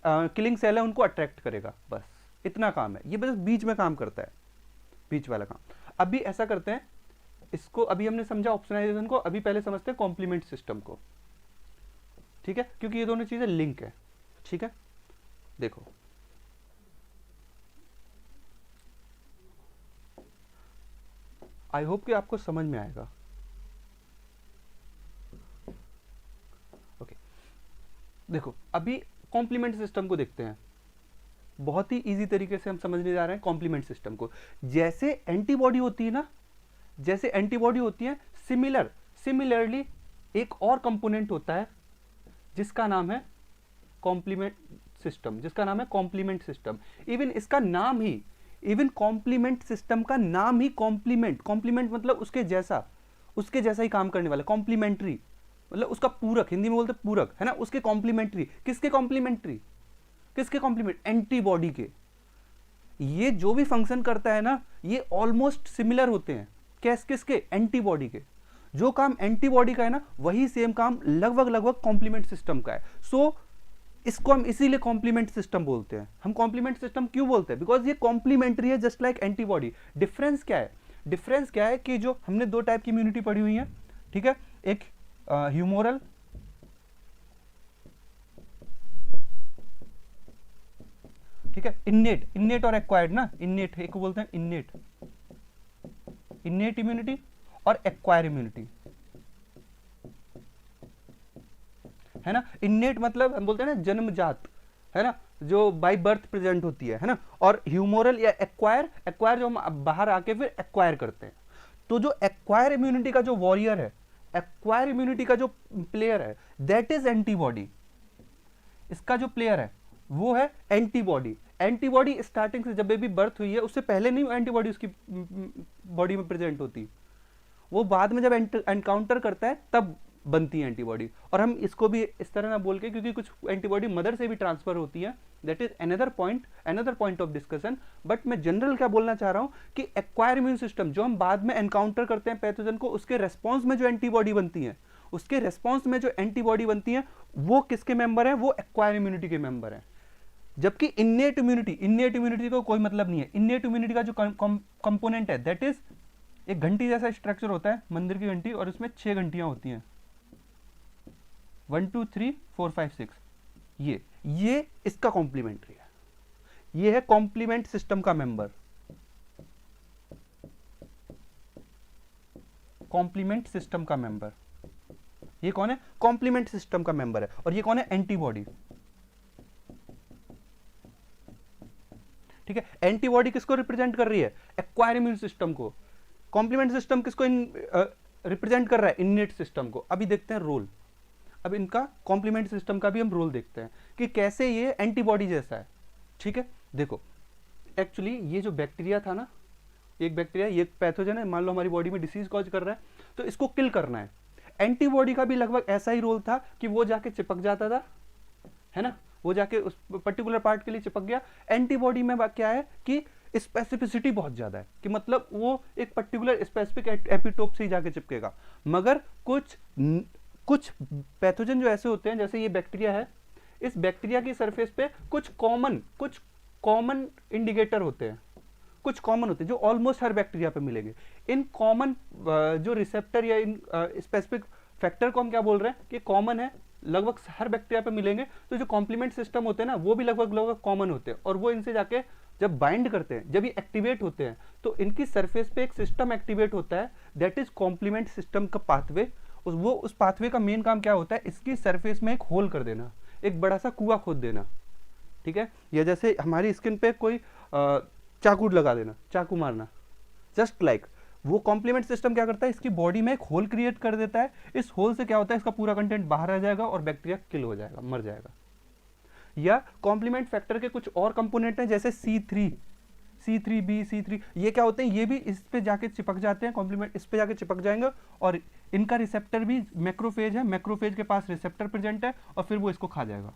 किलिंग सेल है उनको अट्रैक्ट करेगा, बस इतना काम है। ये बस बीच में काम करता है, बीच वाला काम। अभी ऐसा करते हैं, इसको अभी हमने समझा ऑप्शनाइजेशन को, अभी पहले समझते हैं कॉम्प्लीमेंट सिस्टम को, ठीक है, क्योंकि ये दोनों चीजें लिंक है, ठीक है। देखो आई होप कि आपको समझ में आएगा। ओके, देखो अभी कॉम्प्लीमेंट सिस्टम को देखते हैं, बहुत ही इजी तरीके से हम समझने जा रहे हैं कॉम्प्लीमेंट सिस्टम को। जैसे एंटीबॉडी होती है ना, जैसे एंटीबॉडी होती है, सिमिलरली एक और कंपोनेंट होता है जिसका नाम है कॉम्प्लीमेंट सिस्टम, जिसका नाम है कॉम्प्लीमेंट सिस्टम। इवन इसका नाम ही, इवन कॉम्प्लीमेंट सिस्टम का नाम ही कॉम्प्लीमेंट, कॉम्प्लीमेंट मतलब उसके जैसा ही काम करने वाला, कॉम्प्लीमेंट्री मतलब उसका पूरक, हिंदी में बोलते पूरक, है ना, उसके कॉम्प्लीमेंट्री। किसके कॉम्प्लीमेंट्री? किसके कॉम्प्लीमेंट? एंटीबॉडी के। ये जो भी फंक्शन करता है ना, ये ऑलमोस्ट सिमिलर होते हैं। किसके? एंटीबॉडी के। जो काम एंटीबॉडी का है ना, वही सेम काम लगभग कॉम्प्लीमेंट सिस्टम का है। सो इसको हम इसीलिए कॉम्प्लीमेंट सिस्टम बोलते हैं। हम कॉम्प्लीमेंट सिस्टम क्यों बोलते हैं? बिकॉज ये कॉम्प्लीमेंट्री है, जस्ट लाइक एंटीबॉडी। डिफरेंस क्या है? डिफरेंस क्या है कि जो हमने दो टाइप की इम्यूनिटी पढ़ी हुई है, ठीक है, एक ह्यूमोरल, ठीक है, इन्नेट और एक्वायर्ड ना, इन्नेट एक बोलते हैं इन्नेट इम्यूनिटी और एक्वायर इम्यूनिटी, है ना। इन्नेट मतलब हम बोलते हैं ना जन्मजात, है ना, जो बाय बर्थ प्रेजेंट होती है ना। और ह्यूमोरल या एक्वायर जो हम बाहर आके फिर एक्वायर करते हैं। तो जो एक्वायर इम्यूनिटी का जो वॉरियर है, एक्वायर इम्यूनिटी का जो प्लेयर है, दैट इज एंटीबॉडी। इसका जो प्लेयर है वो है एंटीबॉडी। एंटीबॉडी स्टार्टिंग से जब बेबी बर्थ हुई है उससे पहले नहीं एंटीबॉडी उसकी बॉडी में प्रेजेंट होती, वो बाद में जब एनकाउंटर करता है तब बनती है एंटीबॉडी। और हम इसको भी इस तरह ना बोल के, क्योंकि कुछ एंटीबॉडी मदर से भी ट्रांसफर होती है, that is another point of discussion. But मैं जनरल क्या बोलना चाह रहा हूं कि एक्वायर इम्यून सिस्टम जो हम बाद में एनकाउंटर करते हैं पैथोजन को, उसके रेस्पॉन्स में जो एंटीबॉडी बनती है, उसके रेस्पॉन्स में जो एंटीबॉडी बनती है वो किसके मेंबर है? वो एक्वायर इम्यूनिटी के मेंबर है। जबकि इन्नेट इम्यूनिटी को कोई मतलब नहीं है। इन्नेट इम्यूनिटी का जो कंपोनेंट है दैट इज एक घंटी जैसा स्ट्रक्चर होता है, मंदिर की घंटी, और उसमें 6 घंटियां होती हैं, 1 2 3 4 5 6। ये इसका कॉम्प्लीमेंट्री है, ये है कॉम्प्लीमेंट सिस्टम का मेंबर। कॉम्प्लीमेंट सिस्टम का मेंबर ये कौन है? कॉम्प्लीमेंट सिस्टम का मेंबर है। और ये कौन है? एंटीबॉडी, ठीक है। एंटीबॉडी किसको रिप्रेजेंट कर रही है? एक्वायर इम्यून सिस्टम को। कॉम्प्लीमेंट सिस्टम किसको रिप्रेजेंट कर रहा है? इन्नेट सिस्टम को। अभी देखते हैं रोल, अब इनका कॉम्प्लीमेंट सिस्टम का भी हम रोल देखते हैं कि कैसे ये एंटीबॉडी जैसा है, ठीक है। देखो एक्चुअली ये जो बैक्टीरिया था ना, एक बैक्टीरिया, ये पैथोजन है, मान लो हमारी बॉडी में डिसीज कॉज कर रहा है, तो इसको किल करना है। एंटीबॉडी का भी लगभग ऐसा ही रोल था कि वो जाके चिपक जाता था, है ना, वो जाके उस पर्टिकुलर पार्ट के लिए चिपक गया। एंटीबॉडी में क्या है कि स्पेसिफिसिटी बहुत ज्यादा है, कि मतलब वो एक पर्टिकुलर स्पेसिफिक एपिटोप से ही जाके चिपकेगा। मगर कुछ पैथोजन जो ऐसे होते हैं, जैसे ये बैक्टीरिया है, इस बैक्टीरिया की सरफेस पे कुछ कॉमन इंडिकेटर होते हैं, कुछ कॉमन होते हैं जो ऑलमोस्ट हर बैक्टीरिया पे मिलेंगे। इन कॉमन जो रिसेप्टर या इन स्पेसिफिक फैक्टर को हम क्या बोल रहे हैं कि कॉमन है, लगभग हर बैक्टीरिया पे मिलेंगे। तो जो कॉम्प्लीमेंट सिस्टम होते हैं ना, वो भी लगभग कॉमन होते हैं, और वो इनसे जाके जब बाइंड करते हैं, जब ये एक्टिवेट होते हैं, तो इनकी सरफेस पे एक सिस्टम एक्टिवेट होता है, दैट इज कॉम्प्लीमेंट सिस्टम का पाथवे। उस पाथवे का मेन काम क्या होता है? इसकी सरफेस में एक होल कर देना, एक बड़ा सा कुआं खोद देना, ठीक है। या जैसे हमारी स्किन पे कोई चाकू लगा देना, चाकू मारना, जस्ट लाइक वो कॉम्प्लीमेंट सिस्टम क्या करता है? इसकी बॉडी में एक होल क्रिएट कर देता है। इस होल से क्या होता है? इसका पूरा कंटेंट बाहर आ जाएगा और बैक्टीरिया किल हो जाएगा, मर जाएगा। या कॉम्प्लीमेंट फैक्टर के कुछ और कंपोनेंट हैं, जैसे C3b, C3, ये क्या होते हैं? ये भी इस पे जाके चिपक जाते हैं, कॉम्प्लीमेंट इस पे जाके चिपक जाएंगे, और इनका रिसेप्टर भी मैक्रोफेज है, मैक्रोफेज के पास रिसेप्टर प्रेजेंट है, और फिर वो इसको खा जाएगा।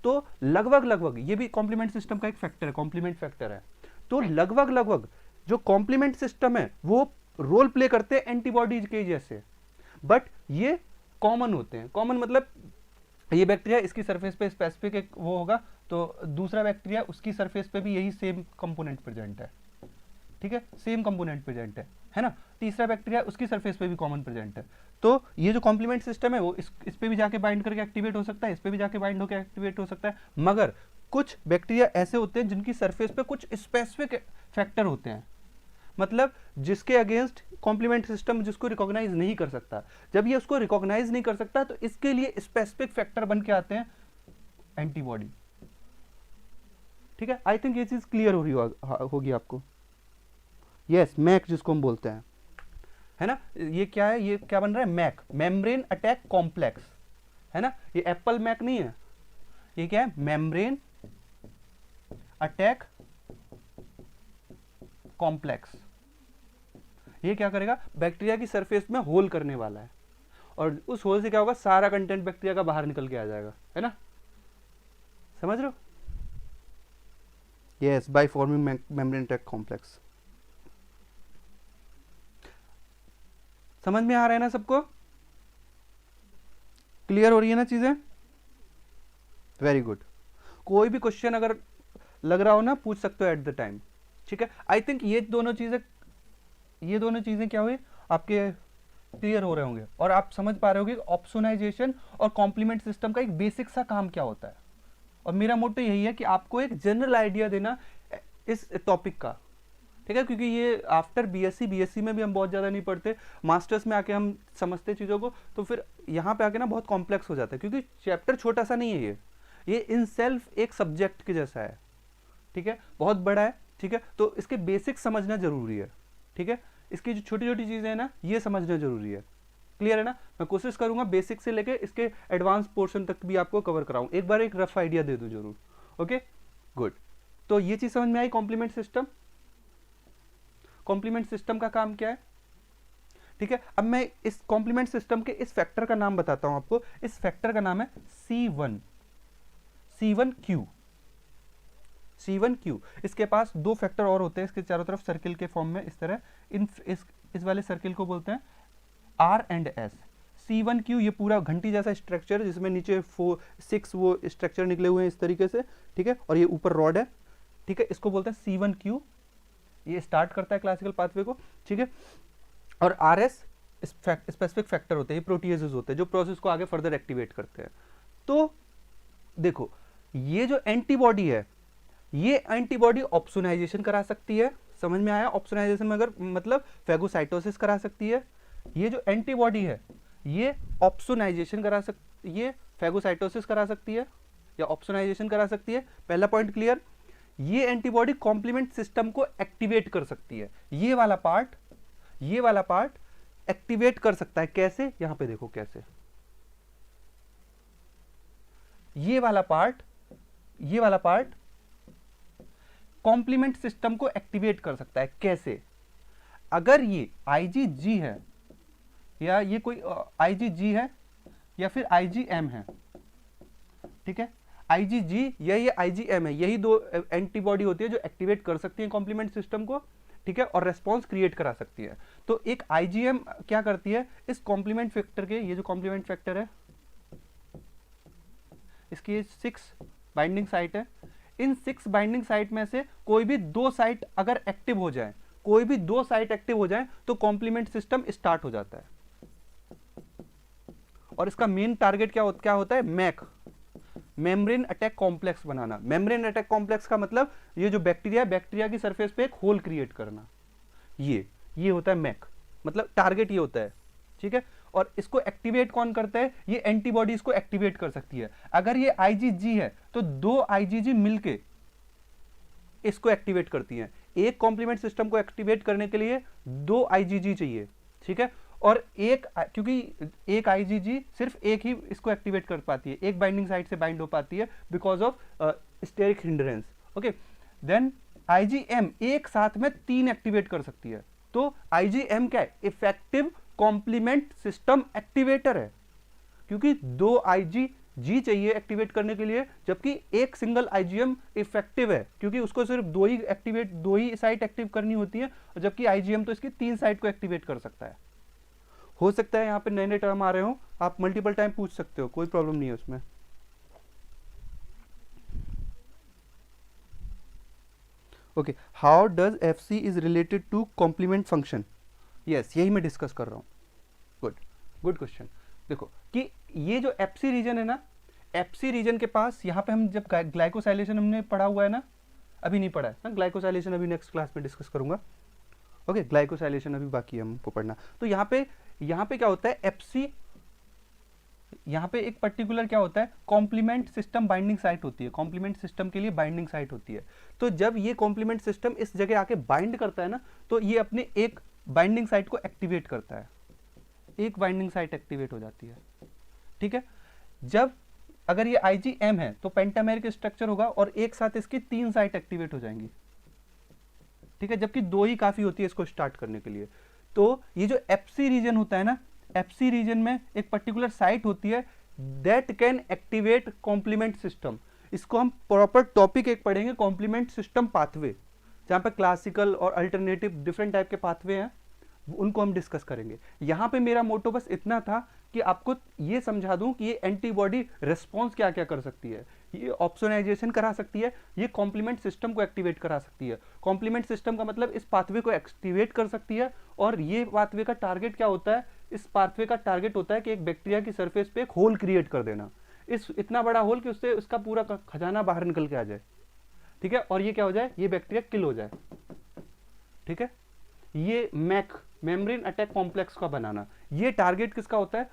तो लगभग ये भी कॉम्प्लीमेंट सिस्टम का एक फैक्टर है, कॉम्प्लीमेंट फैक्टर है। तो लगभग जो कॉम्प्लीमेंट सिस्टम है वो रोल प्ले करते हैं एंटीबॉडीज के जैसे, बट ये कॉमन होते हैं। कॉमन मतलब ये बैक्टीरिया इसकी सरफेस पे स्पेसिफिक एक वो होगा, तो दूसरा बैक्टीरिया उसकी सरफेस पे भी यही सेम कंपोनेंट प्रेजेंट है, ठीक है, सेम कंपोनेंट प्रेजेंट है। है ना, तीसरा बैक्टीरिया उसकी सरफेस पे भी कॉमन प्रेजेंट है। तो ये जो कॉम्प्लीमेंट सिस्टम है वो इस पे भी जाके बाइंड करके एक्टिवेट हो सकता है, इस पे भी जाके बाइंड होकर एक्टिवेट हो सकता है, मगर कुछ बैक्टीरिया ऐसे होते हैं जिनकी सरफेस पे कुछ स्पेसिफिक फैक्टर होते हैं, मतलब जिसके अगेंस्ट कॉम्प्लीमेंट सिस्टम जिसको रिकॉग्नाइज नहीं कर सकता। जब ये उसको रिकॉग्नाइज नहीं कर सकता तो इसके लिए स्पेसिफिक फैक्टर बन के आते हैं एंटीबॉडी। ठीक है, आई थिंक ये चीज क्लियर होगी आपको। यस, मैक जिसको हम बोलते हैं, है ना, ये क्या है, ये क्या बन रहा है, मैक, मेम्ब्रेन अटैक कॉम्प्लेक्स, है ना, ये एप्पल मैक नहीं है, ये क्या है, मेम्ब्रेन अटैक कॉम्प्लेक्स। ये क्या करेगा, बैक्टीरिया की सरफेस में होल करने वाला है, और उस होल से क्या होगा, सारा कंटेंट बैक्टीरिया का बाहर निकल के आ जाएगा, है ना, समझ रहे हो। Yes, by forming membrane attack complex. समझ में आ रहा है ना सबको, क्लियर हो रही है ना चीजें, वेरी गुड। कोई भी क्वेश्चन अगर लग रहा हो ना पूछ सकते हो एट द टाइम, ठीक है। आई थिंक ये दोनों चीजें क्या हुई आपके क्लियर हो रहे होंगे, और आप समझ पा रहे होगे ऑप्सोनाइजेशन और कॉम्प्लीमेंट सिस्टम का एक बेसिक सा काम क्या होता है। और मेरा मोटो यही है कि आपको एक जनरल आइडिया देना इस टॉपिक का, ठीक है, क्योंकि ये आफ्टर बीएससी में भी हम बहुत ज़्यादा नहीं पढ़ते, मास्टर्स में आके हम समझते चीज़ों को, तो फिर यहाँ पे आके ना बहुत कॉम्प्लेक्स हो जाता है, क्योंकि चैप्टर छोटा सा नहीं है, ये इन सेल्फ एक सब्जेक्ट के जैसा है, ठीक है, बहुत बड़ा है, ठीक है, तो इसके बेसिक समझना जरूरी है, ठीक है, इसकी जो छोटी छोटी चीज़ें हैं ना ये समझना जरूरी है, क्लियर है ना। मैं कोशिश करूंगा बेसिक से लेके इसके एडवांस पोर्शन तक भी आपको कवर कराऊं, एक बार एक रफ आइडिया दे दूं जरूर, ओके गुड। तो ये चीज़ समझ में आई, कॉम्प्लीमेंट सिस्टम, कॉम्प्लीमेंट सिस्टम का काम क्या है, ठीक है। अब मैं इस कॉम्प्लीमेंट सिस्टम के इस फैक्टर का नाम बताता हूं आपको, इस फैक्टर का नाम है C1Q। इसके पास दो फैक्टर और होते हैं इसके चारों तरफ सर्किल के फॉर्म में, इस तरह, इस वाले सर्किल को बोलते हैं R एंड S। C1Q ये पूरा घंटी जैसा स्ट्रक्चर जिसमें नीचे 6 वो स्ट्रक्चर निकले हुए हैं इस तरीके से, ठीक है, और ये ऊपर रॉड है, ठीक है, इसको बोलते हैं C1Q, ये स्टार्ट करता है क्लासिकल पाथवे को, ठीक है। और RS स्पेसिफिक फैक्टर होते हैं, ये प्रोटीएजेस होते हैं जो प्रोसेस को आगे फर्दर एक्टिवेट करते हैं। तो देखो ये जो एंटीबॉडी है, ये एंटीबॉडी ऑप्सोनाइजेशन करा सकती है, समझ में आया, ऑप्सोनाइजेशन में अगर मतलब फैगोसाइटोसिस करा सकती है, ये जो एंटीबॉडी है ये ऑप्सोनाइजेशन करा सकती, ये फैगोसाइटोसिस करा सकती है या ऑप्सोनाइजेशन करा सकती है, पहला पॉइंट क्लियर। ये एंटीबॉडी कॉम्प्लीमेंट सिस्टम को एक्टिवेट कर सकती है, ये वाला पार्ट एक्टिवेट कर सकता है, कैसे, यहां पे देखो कैसे, ये वाला पार्ट कॉम्प्लीमेंट सिस्टम को एक्टिवेट कर सकता है, कैसे, अगर ये IgG है या ये कोई IgG है या फिर IgM है, ठीक है, IgG या ये IgM है, यही दो एंटीबॉडी होती है जो एक्टिवेट कर सकती है कॉम्प्लीमेंट सिस्टम को, ठीक है, और रेस्पॉन्स क्रिएट करा सकती है। तो एक IgM क्या करती है, इस कॉम्प्लीमेंट फैक्टर के, ये जो कॉम्प्लीमेंट फैक्टर है इसकी 6 बाइंडिंग साइट है, इन 6 बाइंडिंग साइट में से कोई भी 2 साइट अगर एक्टिव हो जाए, तो कॉम्प्लीमेंट सिस्टम स्टार्ट हो जाता है। और इसका मेन टारगेट क्या होता है, मैक, मेम्ब्रेन अटैक कॉम्प्लेक्स बनाना। मेम्ब्रेन अटैक कॉम्प्लेक्स का मतलब ये जो बैक्टीरिया की सरफेस पे एक होल क्रिएट करना, ये होता है मैक, मतलब टारगेट ये होता है, ठीक है। और इसको एक्टिवेट कौन करता है, ये एंटीबॉडी इसको एक्टिवेट कर सकती है। अगर ये IgG है तो 2 IgG मिलके इसको एक्टिवेट करती हैं। एक कॉम्प्लीमेंट सिस्टम को एक्टिवेट करने के लिए 2 IgG चाहिए, ठीक है, और क्योंकि एक IgG सिर्फ एक ही इसको एक्टिवेट कर पाती है, एक बाइंडिंग साइट से बाइंड हो पाती है because of steric hindrance, okay. Then IgM एक साथ में 3 एक्टिवेट कर सकती है, तो IgM क्या है, इफेक्टिव कॉम्प्लीमेंट सिस्टम एक्टिवेटर है, क्योंकि 2 IgG चाहिए एक्टिवेट करने के लिए, जबकि एक सिंगल IgM इफेक्टिव है, क्योंकि उसको सिर्फ 2 ही साइट एक्टिव करनी होती है, जबकि IgM तो इसकी 3 साइट को एक्टिवेट कर सकता है। हो सकता है यहाँ पे नए टर्म आ रहे हो, आप मल्टीपल टाइम पूछ सकते हो, कोई प्रॉब्लम नहीं है उसमें। Okay, how does FC is related to complement function. Yes, यही मैं डिस्कस कर रहा हूँ। Good, good question. देखो कि ये जो एफसी रीजन है ना, एफसी रीजन के पास यहाँ पे हम जब ग्लाइकोसाइलेशन हमने पढ़ा हुआ है ना, अभी नहीं पढ़ा है ना ग्लाइकोसाइलेशन, अभी नेक्स्ट क्लास में डिस्कस करूंगा। ओके, ग्लाइकोसाइलेशन अभी बाकी है हमको पढ़ना। तो यहाँ पे क्या होता है, एफसी, यहाँ पे एक पर्टिकुलर क्या होता है, कॉम्प्लीमेंट सिस्टम बाइंडिंग साइट होती है, कॉम्प्लीमेंट सिस्टम के लिए बाइंडिंग साइट होती है। तो जब ये कॉम्प्लीमेंट सिस्टम इस जगह आके बाइंड करता है ना, तो ये अपने एक बाइंडिंग साइट को एक्टिवेट करता है, एक बाइंडिंग साइट एक्टिवेट हो जाती है। ठीक है, जब अगर ये IgM है तो पेंटामेरिक स्ट्रक्चर होगा और एक साथ इसकी 3 साइट एक्टिवेट हो जाएंगी। ठीक है, जबकि 2 ही काफी होती है इसको स्टार्ट करने के लिए। तो ये जो एफसी रीजन होता है ना, एफसी रीजन में एक पर्टिकुलर साइट होती है that can activate complement system. इसको हम प्रॉपर टॉपिक एक पढ़ेंगे, कॉम्प्लीमेंट सिस्टम पाथवे, जहां पे क्लासिकल और अल्टरनेटिव डिफरेंट टाइप के पाथवे हैं, उनको हम डिस्कस करेंगे। यहाँ पे मेरा मोटो बस इतना था कि आपको ये समझा दूं कि ये एंटीबॉडी रिस्पॉन्स क्या क्या कर सकती है, ये ऑप्सोनाइजेशन करा सकती है, ये कॉम्प्लीमेंट सिस्टम को एक्टिवेट करा सकती है। कॉम्प्लीमेंट सिस्टम का मतलब इस पाथवे को एक्टिवेट कर सकती है, और ये पाथवे का टारगेट क्या होता है, इस पाथवे का टारगेट होता है कि एक बैक्टीरिया की सरफेस पे एक होल क्रिएट कर देना, इस इतना बड़ा होल कि उससे उसका पूरा खजाना बाहर निकल के आ जाए। ठीक है, और ये क्या हो जाए, ये बैक्टीरिया किल हो जाए। ठीक है, ये मैक मेम्ब्रेन अटैक कॉम्प्लेक्स का बनाना, ये टारगेट किसका होता है,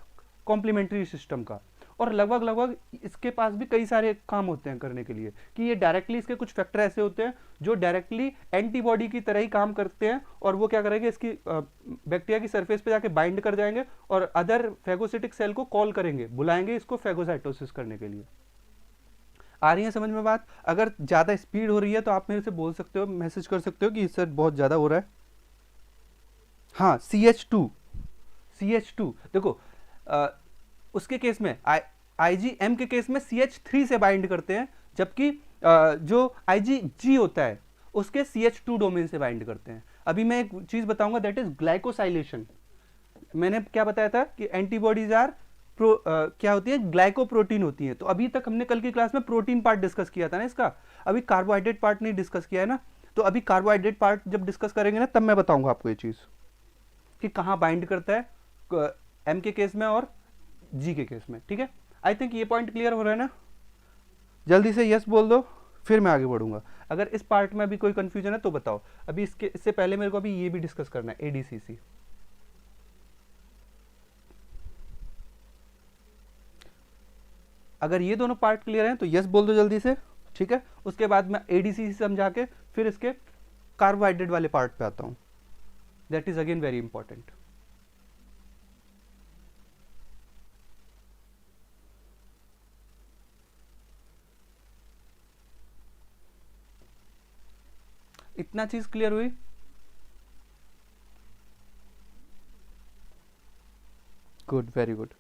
कॉम्प्लीमेंट्री सिस्टम का। और लगभग इसके पास भी कई सारे काम होते हैं करने के लिए, कि ये डायरेक्टली, इसके कुछ फैक्टर ऐसे होते हैं जो डायरेक्टली एंटीबॉडी की तरह ही काम करते हैं, और वो क्या करेंगे, इसकी बैक्टीरिया की सरफेस पे जाके बाइंड कर जाएंगे और अदर फैगोसिटिक सेल को कॉल करेंगे, बुलाएंगे इसको फैगोसाइटोसिस करने के लिए। आ रही है समझ में बात? अगर ज्यादा स्पीड हो रही है तो आप मेरे से बोल सकते हो, मैसेज कर सकते हो कि सर बहुत ज्यादा हो रहा है। हाँ, CH2 देखो, उसके केस में IgM के केस में CH3 से बाइंड करते हैं, जबकि जो IgG होता है उसके CH2 डोमेन से बाइंड करते हैं। अभी मैं एक चीज बताऊंगा, दैट इज ग्लाइकोसाइलेशन। मैंने क्या बताया था कि एंटीबॉडीज आर क्या होती है, ग्लाइकोप्रोटीन होती है। तो अभी तक हमने कल की क्लास में प्रोटीन पार्ट डिस्कस किया था ना इसका, अभी कार्बोहाइड्रेट पार्ट नहीं डिस्कस किया है ना। तो अभी कार्बोहाइड्रेट पार्ट जब डिस्कस करेंगे ना, तब मैं बताऊंगा आपको ये चीज कि कहाँ बाइंड करता है M के केस में और G के केस में। ठीक है, आई थिंक ये पॉइंट क्लियर हो रहा है ना? जल्दी से यस बोल दो, फिर मैं आगे बढ़ूंगा। अगर इस पार्ट में अभी कोई कंफ्यूजन है तो बताओ। अभी इससे पहले मेरे को अभी ये भी डिस्कस करना है, ADCC। अगर ये दोनों पार्ट क्लियर हैं तो यस बोल दो जल्दी से। ठीक है, उसके बाद मैं ADCC समझा के फिर इसके कार्बोहाइड्रेट वाले पार्ट पे आता हूं, that is again very important. इतना चीज क्लियर हुई? Good, very good,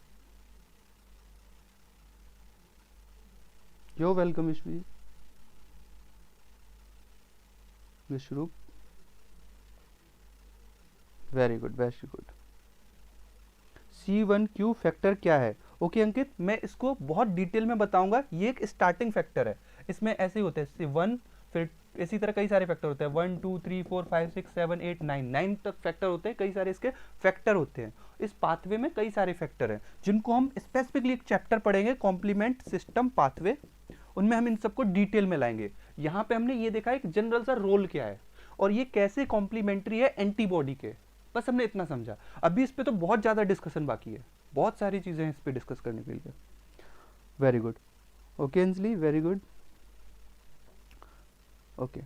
yo welcome Vishwaroop, very good, very good. C1q factor क्या है? ओके अंकित, मैं इसको बहुत डिटेल में बताऊंगा। ये एक स्टार्टिंग फैक्टर है, इसमें ऐसे ही होते हैं C1, फिर इसी तरह कई सारे फैक्टर होते हैं, 1 2 3 4 5 6 7 8 9 तक फैक्टर होते हैं, कई सारे इसके फैक्टर होते हैं। इस पाथवे में कई सारे फैक्टर हैं जिनको हम स्पेसिफिकली एक चैप्टर पढ़ेंगे, कॉम्प्लीमेंट सिस्टम पाथवे, उनमें हम इन सबको डिटेल में लाएंगे। यहाँ पे हमने ये देखा एक जनरल सा रोल क्या है और ये कैसे कॉम्प्लीमेंट्री है एंटीबॉडी के, बस हमने इतना समझा। अभी इस पे तो बहुत ज्यादा डिस्कशन बाकी है, बहुत सारी चीजें हैं इस पे डिस्कस करने के लिए। Very good, okay Anjali, very good, okay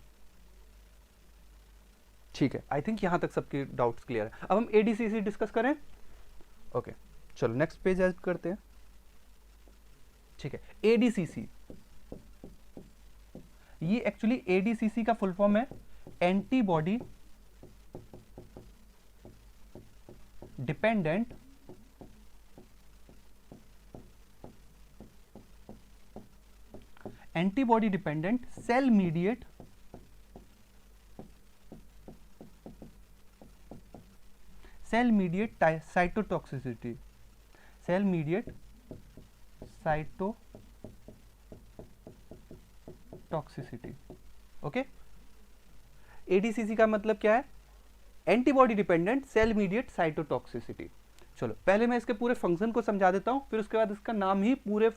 ठीक है। आई थिंक यहां तक सबके डाउट्स क्लियर है। अब हम ADCC डिस्कस करें। ओके चलो नेक्स्ट पेज ऐड करते हैं। ठीक है, ADCC, ये एक्चुअली ADCC का फुल फॉर्म है antibody dependent cell mediate cytotoxicity, cell mediate cytotoxicity. Okay, ADCC का मतलब क्या है? Antibody dependent cell mediate cytotoxicity. चलो पहले मैं इसके पूरे फंक्शन को समझा देता हूँ, फिर उसके बाद इसका नाम ही पूरे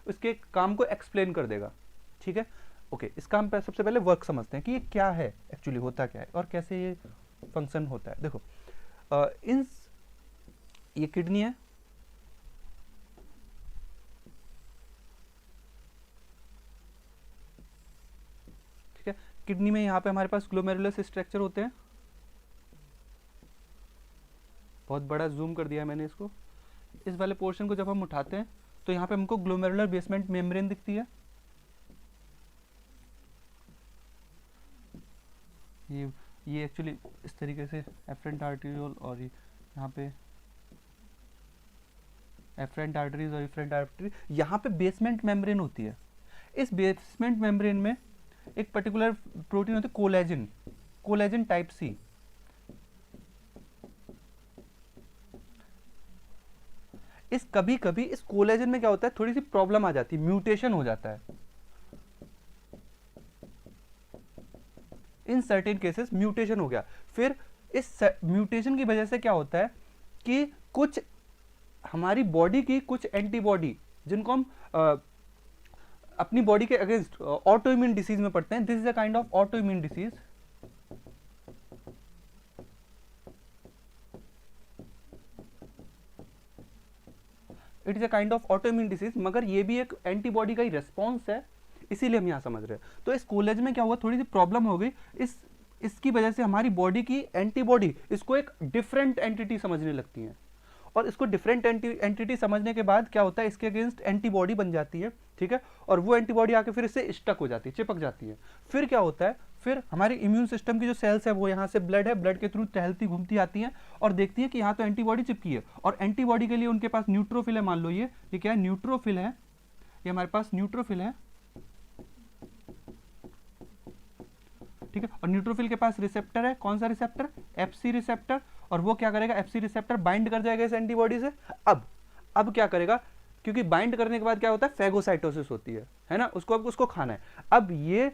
इसके काम को एक्सप्लेन कर देगा, ठीक है। ओके, इसका हम सबसे पहले वर्क समझते हैं कि ये क्या है, एक्चुअली होता क्या है और कैसे ये फंक्शन होता है। देखो ये किडनी है, ठीक है। किडनी में यहाँ पे हमारे पास ग्लोमेरुलस स्ट्रक्चर होते हैं, बहुत बड़ा जूम कर दिया है मैंने इसको। इस वाले पोर्शन को जब हम उठाते हैं तो यहाँ पे हमको ग्लोमेरुलर बेसमेंट मेम्ब्रेन दिखती है, ये एक्चुअली इस तरीके से एफरेंट आर्टेरियोल और यहाँ पे एफरेंट आर्टरीज और इफरेंट आर्टरी, यहाँ पे बेसमेंट मेम्ब्रेन होती है। इस बेसमेंट मेम्ब्रेन में एक पर्टिकुलर प्रोटीन होती है कोलेजन, कोलेजन टाइप सी। इस कभी कभी इस कोलेजन में क्या होता है, थोड़ी सी प्रॉब्लम आ जाती है, म्यूटेशन हो जाता है। इन सर्टेन केसेस म्यूटेशन हो गया, फिर इस म्यूटेशन की वजह से क्या होता है कि कुछ हमारी बॉडी की कुछ एंटीबॉडी, जिनको हम अपनी बॉडी के अगेंस्ट ऑटो इम्यून डिसीज में पढ़ते हैं, this is a kind of auto immune disease. It is a kind of auto immune disease, मगर ये भी एक एंटीबॉडी का ही रेस्पॉन्स है, इसीलिए हम यहाँ समझ रहे हैं। तो इस कोलेजन में क्या हुआ, थोड़ी सी प्रॉब्लम हो गई, इसकी वजह से हमारी बॉडी की एंटीबॉडी इसको एक डिफरेंट एंटिटी समझने लगती है, और इसको डिफरेंट एंटिटी समझने के बाद क्या होता है, इसके अगेंस्ट एंटीबॉडी बन जाती है, ठीक है। और वो एंटीबॉडी आके फिर इससे स्टक हो जाती है, चिपक जाती है। फिर क्या होता है, फिर हमारी इम्यून सिस्टम की जो सेल्स है वो यहाँ से ब्लड है, ब्लड के थ्रू टहलती घूमती आती हैं और देखती है कि यहाँ तो एंटीबॉडी चिपकी है, और एंटीबॉडी के लिए उनके पास न्यूट्रोफिल है, मान लो ये क्या है, न्यूट्रोफिल है, ये हमारे पास न्यूट्रोफिल है, ठीक है। और न्यूट्रोफिल के पास रिसेप्टर है, कौन सा रिसेप्टर, एफसी रिसेप्टर, और वो क्या करेगा, एफसी रिसेप्टर बाइंड कर जाएगा इस एंटीबॉडी से। अब क्या करेगा, क्योंकि बाइंड करने के बाद क्या होता है, फेगोसाइटोसिस होती है ना, उसको खाना है। अब ये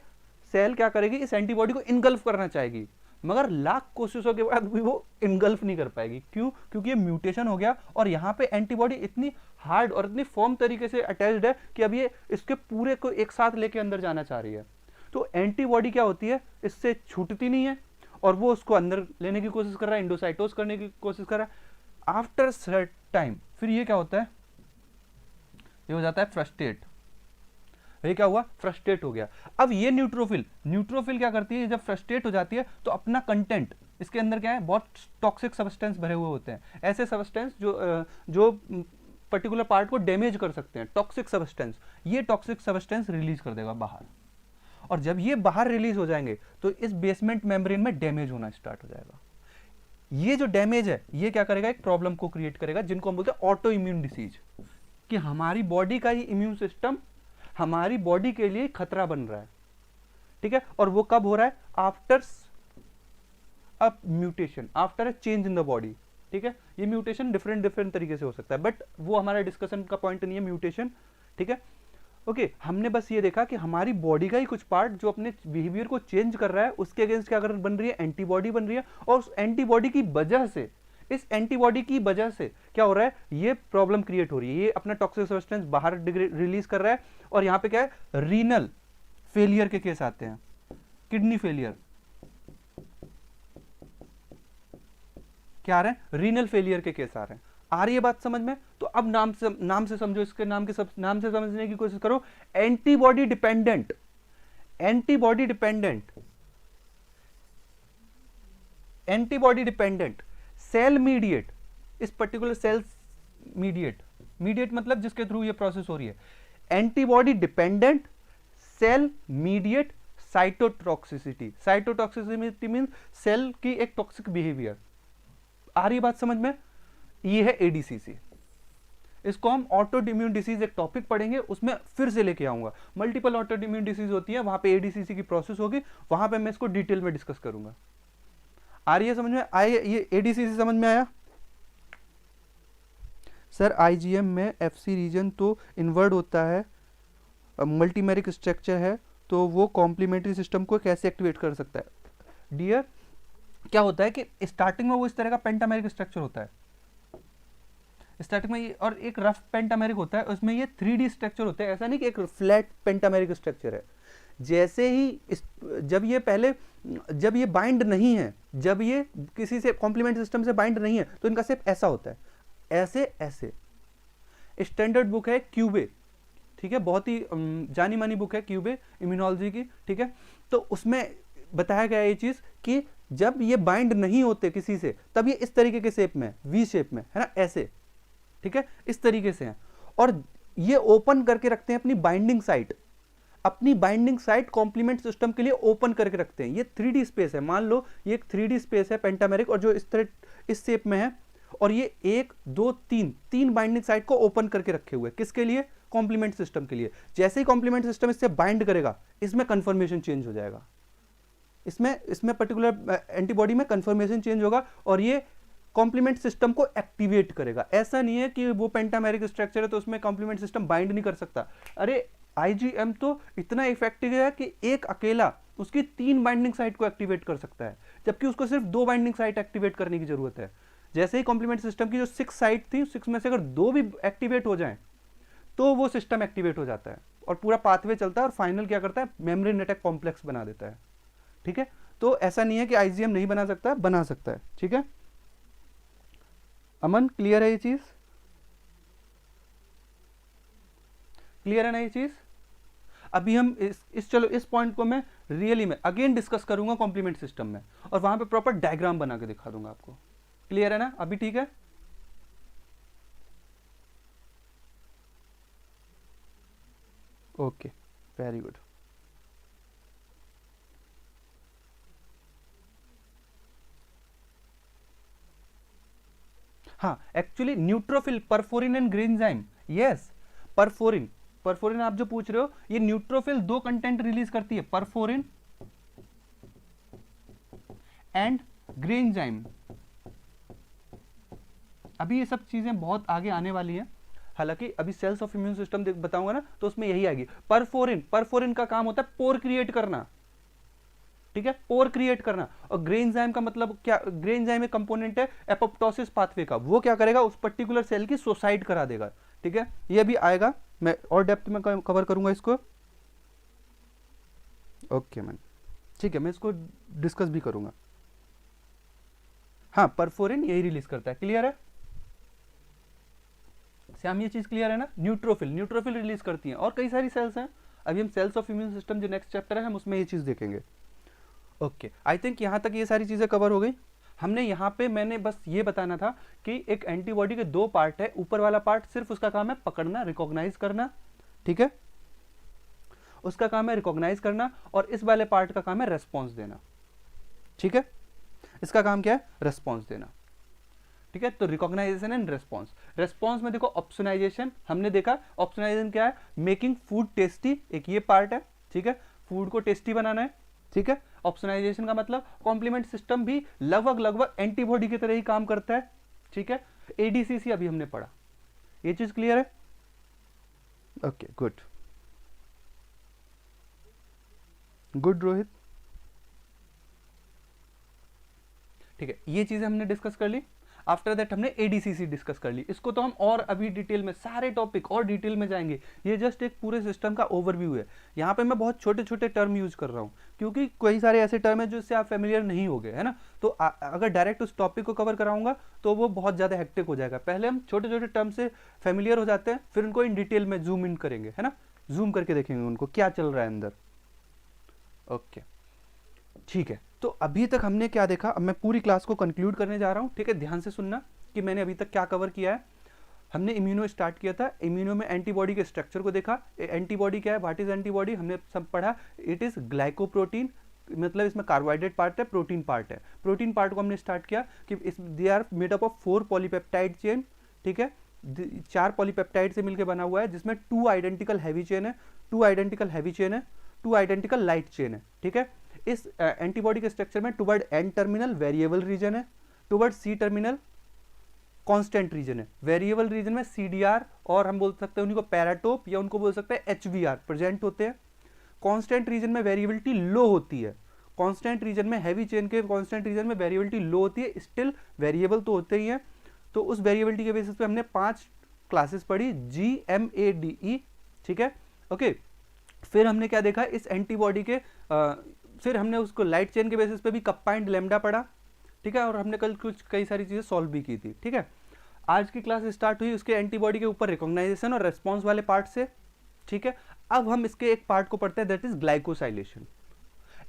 सेल क्या करेगी, इस एंटीबॉडी को इनगल्फ करना चाहेगी, मगर लाख कोशिशों के बाद भी वो इनगल्फ नहीं कर पाएगी। क्यों, क्योंकि ये म्यूटेशन हो गया, और यहाँ पे एंटीबॉडी इतनी हार्ड और इतनी फर्म तरीके से अटैच्ड है कि अब ये इसके पूरे को एक साथ लेके अंदर जाना चाह रही है। तो एंटीबॉडी क्या होती है, इससे छूटती नहीं है, और वो उसको अंदर लेने की कोशिश कर रहा है, इंडोसाइटोस करने की कोशिश कर रहा है। आफ्टर सर्ट टाइम फिर ये क्या होता है, ये हो जाता है फ्रस्ट्रेट। ये क्या हुआ, फ्रस्ट्रेट हो गया। अब ये न्यूट्रोफिल क्या करती है, जब फ्रस्ट्रेट हो जाती है तो अपना कंटेंट, इसके अंदर क्या है, बहुत टॉक्सिक सब्सटेंस भरे हुए होते हैं, ऐसे सब्सटेंस जो पर्टिकुलर पार्ट को डैमेज कर सकते हैं, टॉक्सिक सब्सटेंस। ये टॉक्सिक सब्सटेंस रिलीज कर देगा बाहर, और जब ये बाहर रिलीज हो जाएंगे तो इस बेसमेंट मेम्ब्रेन में डैमेज होना स्टार्ट हो जाएगा। ये जो डैमेज है ये क्या करेगा, एक प्रॉब्लम को क्रिएट करेगा, जिनको हम बोलते हैं ऑटो इम्यून डिसीज, कि हमारी बॉडी का ही इम्यून सिस्टम हमारी बॉडी के लिए खतरा बन रहा है, ठीक है। और वो कब हो रहा है, after a mutation, after a change in the body, ठीक है। ये म्यूटेशन डिफरेंट तरीके से हो सकता है, बट वो हमारा डिस्कशन का पॉइंट नहीं है म्यूटेशन, ठीक है। ओके, हमने बस ये देखा कि हमारी बॉडी का ही कुछ पार्ट जो अपने बिहेवियर को चेंज कर रहा है, उसके अगेंस्ट क्या बन रही है, एंटीबॉडी बन रही है, और उस एंटीबॉडी की वजह से, इस एंटीबॉडी की वजह से क्या हो रहा है, ये प्रॉब्लम क्रिएट हो रही है, ये अपना टॉक्सिक सब्सटेंस बाहर रिलीज कर रहा है, और यहाँ पे क्या है, रीनल फेलियर के केस आते हैं, किडनी फेलियर, क्या आ रहे हैं, रीनल फेलियर के केस आ रहे हैं। आ रही है बात समझ में? तो अब नाम से समझो, इसके नाम से समझने की कोशिश करो। Antibody dependent, antibody dependent, antibody dependent cell mediate, इस पर्टिकुलर सेल मीडिएट मतलब जिसके थ्रू ये प्रोसेस हो रही है, antibody dependent cell mediate cytotoxicity. Cytotoxicity means cell की एक टॉक्सिक बिहेवियर। आ रही बात समझ में? ये है एडीसीसी। इसको हम ऑटो इम्यून डिसीज एक टॉपिक पढ़ेंगे, उसमें फिर से लेके आऊंगा। मल्टीपल ऑटो इम्यून डिसीज होती है, वहां पे एडीसीसी की प्रोसेस होगी, वहां पे मैं इसको डिटेल में डिस्कस करूंगा। आ रही है समझ में? आए ये एडीसीसी समझ में आया? सर आईजीएम में एफसी रीजन तो इनवर्ड होता है, मल्टीमेरिक स्ट्रक्चर है, तो वो कॉम्प्लीमेंट्री सिस्टम को कैसे एक्टिवेट कर सकता है? डियर, क्या होता है कि स्टार्टिंग में वो इस तरह का पेंटामेरिक स्ट्रक्चर होता है, स्टार्टिंग में ये, और एक रफ पेंटामेरिक होता है, उसमें ये 3D स्ट्रक्चर होता है। ऐसा नहीं कि एक फ्लैट पेंटामेरिक स्ट्रक्चर है। जैसे ही जब ये बाइंड नहीं है, जब ये किसी से कॉम्प्लीमेंट सिस्टम से बाइंड नहीं है, तो इनका शेप ऐसा होता है, ऐसे ऐसे। स्टैंडर्ड बुक है क्यूबे, ठीक है, बहुत ही जानी मानी बुक है क्यूबे इम्यूनोलॉजी की, ठीक है। तो उसमें बताया गया ये चीज कि जब ये बाइंड नहीं होते किसी से, तब ये इस तरीके के शेप में, वी शेप में, है ना, ऐसे, ठीक है, इस तरीके से हैं। और ये ओपन करके रखते हैं अपनी बाइंडिंग साइट, अपनी बाइंडिंग साइट कॉम्प्लीमेंट सिस्टम के लिए ओपन करके रखते हैं। ये 3D स्पेस है, मान लो ये एक 3D स्पेस है पेंटामेरिक, और जो इस तरह इस शेप में है, और ये 1 2 3 बाइंडिंग साइट को ओपन करके रखे हुए, किसके लिए, कॉम्प्लीमेंट सिस्टम के लिए। जैसे ही कॉम्प्लीमेंट सिस्टम इससे बाइंड करेगा, इसमें कंफर्मेशन चेंज हो जाएगा, इसमें पर्टिकुलर एंटीबॉडी में कंफर्मेशन चेंज होगा, और ये कॉम्प्लीमेंट सिस्टम को एक्टिवेट करेगा। ऐसा नहीं है कि वो पेंटामेरिक स्ट्रक्चर है तो उसमें कॉम्प्लीमेंट सिस्टम बाइंड नहीं कर सकता। अरे IgM तो इतना इफेक्टिव है कि एक अकेला उसकी 3 बाइंडिंग साइट को एक्टिवेट कर सकता है, जबकि उसको सिर्फ 2 बाइंडिंग साइट एक्टिवेट करने की जरूरत है। जैसे ही कॉम्प्लीमेंट सिस्टम की जो 6 साइट थी, 6 में से अगर 2 भी एक्टिवेट हो जाएं, तो वो सिस्टम एक्टिवेट हो जाता है और पूरा पाथवे चलता है, और फाइनल क्या करता है, मेम्ब्रेन अटैक कॉम्प्लेक्स बना देता है, ठीक है। तो ऐसा नहीं है कि IgM नहीं बना सकता, बना सकता है, ठीक है। अमन, क्लियर है ये चीज, क्लियर है ना ये चीज। अभी हम चलो इस पॉइंट को मैं रियली में अगेन डिस्कस करूंगा कॉम्प्लीमेंट सिस्टम में, और वहां पे प्रॉपर डायग्राम बना के दिखा दूंगा आपको। क्लियर है ना अभी, ठीक है। Okay, very good. हाँ, actually neutrophil, perforin and granzyme, yes, perforin आप जो पूछ रहे हो, ये न्यूट्रोफिल 2 कंटेंट रिलीज करती है, परफोरिन एंड ग्रेन्जाइम। अभी ये सब चीजें बहुत आगे आने वाली हैं, हालांकि अभी सेल्स ऑफ इम्यून सिस्टम बताऊंगा ना, तो उसमें यही आएगी। परफोरिन का काम होता है पोर क्रिएट करना, ठीक है, पोर क्रिएट करना। और ग्रेन्जाइम का मतलब क्या, ग्रेन्जाइम एक कंपोनेंट है एपोप्टोसिस पाथवे का, वो क्या करेगा, उस पर्टिकुलर सेल की सुसाइड करा देगा, ठीक है। ये भी आएगा, मैं और डेप्थ में कवर करूंगा इसको। ओके मैन, ठीक है, मैं इसको डिस्कस भी करूंगा। हाँ, परफोरिन यही रिलीज करता है, क्लियर है श्याम, ये चीज क्लियर है ना। न्यूट्रोफिल रिलीज करती हैं, और कई सारी सेल्स हैं। अभी हम सेल्स ऑफ इम्यून सिस्टम जो नेक्स्ट चैप्टर है, हम उसमें ये चीज देखेंगे। ओके, आई थिंक यहां तक ये सारी चीजें कवर हो गई। हमने यहाँ पे, मैंने बस ये बताना था कि एक एंटीबॉडी के 2 पार्ट है। ऊपर वाला पार्ट सिर्फ उसका काम है पकड़ना, रिकॉग्नाइज करना, ठीक है, उसका काम है रिकॉग्नाइज करना, और इस वाले पार्ट का काम है रेस्पॉन्स देना, ठीक है। इसका काम क्या है, रेस्पॉन्स देना, ठीक है। तो रिकॉग्नाइजेशन एंड रेस्पॉन्स में देखो, ऑप्सोनाइजेशन हमने देखा। ऑप्सोनाइजेशन क्या है, मेकिंग फूड टेस्टी, एक ये पार्ट है, ठीक है, फूड को टेस्टी बनाना है, ठीक है। ऑप्सोनाइजेशन का मतलब कॉम्प्लीमेंट सिस्टम भी लगभग एंटीबॉडी की तरह ही काम करता है, ठीक है। ADCC अभी हमने पढ़ा, ये चीज क्लियर है। ओके, गुड रोहित, ठीक है, ये चीजें हमने डिस्कस कर ली। आफ्टर दैट हमने ADCC डिस्कस कर ली। इसको तो हम और अभी डिटेल में, सारे टॉपिक और डिटेल में जाएंगे। ये जस्ट एक पूरे सिस्टम का ओवरव्यू है। यहाँ पे मैं बहुत छोटे छोटे टर्म यूज कर रहा हूँ, क्योंकि कई सारे ऐसे टर्म है जिससे आप फेमिलियर नहीं हो गए, है ना। तो अगर डायरेक्ट उस टॉपिक को कवर कराऊंगा तो वो बहुत ज़्यादा हेक्टिक हो जाएगा। पहले हम छोटे छोटे टर्म से फेमिलियर हो जाते हैं, फिर उनको इन डिटेल में जूम इन करेंगे, है ना, जूम करके देखेंगे उनको क्या चल रहा है अंदर। ओके, ठीक है। तो अभी तक हमने क्या देखा, अब मैं पूरी क्लास को कंक्लूड करने जा रहा हूँ, ठीक है। ध्यान से सुनना कि मैंने अभी तक क्या कवर किया है। हमने इम्यूनो स्टार्ट किया था, इम्यूनो में एंटीबॉडी के स्ट्रक्चर को देखा। एंटीबॉडी क्या है, व्हाट इज एंटीबॉडी, हमने सब पढ़ा। इट इज ग्लाइकोप्रोटीन, मतलब इसमें कार्बोहाइड्रेट पार्ट है, प्रोटीन पार्ट है। प्रोटीन पार्ट को हमने स्टार्ट किया कि they are made up of 4 polypeptide chain, ठीक है। 4 पॉलीपेप्टाइड से मिलकर बना हुआ है, जिसमें 2 आइडेंटिकल हैवी चेन है, 2 आइडेंटिकल हैवी चेन है, 2 आइडेंटिकल लाइट चेन है, ठीक है। इस एंटीबॉडी के स्ट्रक्चर में toward N terminal variable region है, toward C terminal constant region है। वेरिएबल रीजन में CDR और हम बोल सकते हैं उन्हीं को पैराटोप, या उनको बोल सकते हैं HVR प्रेजेंट होते हैं। कांस्टेंट रीजन में वेरिएबिलिटी लो होती है। कांस्टेंट रीजन में, हैवी चेन के कांस्टेंट रीजन में वेरिएबिलिटी लो होती है, स्टिल वेरिएबल तो होते ही हैं। तो उस वेरिएबिलिटी के बेसिस पे हमने 5 क्लासेस पढ़ी, GMADE, ठीक है, ओके। फिर हमने क्या देखा इस एंटीबॉडी के, फिर हमने उसको लाइट चेन के बेसिस पे भी कप्पा एंड लैम्डा पढ़ा, ठीक है, और हमने कल कुछ कई सारी चीजें सॉल्व भी की थी, ठीक है। आज की क्लास स्टार्ट हुई उसके एंटीबॉडी के ऊपर रिकॉग्नाइजेशन और रेस्पॉन्स वाले पार्ट से, ठीक है। अब हम इसके एक पार्ट को पढ़ते हैं, that is glycosylation.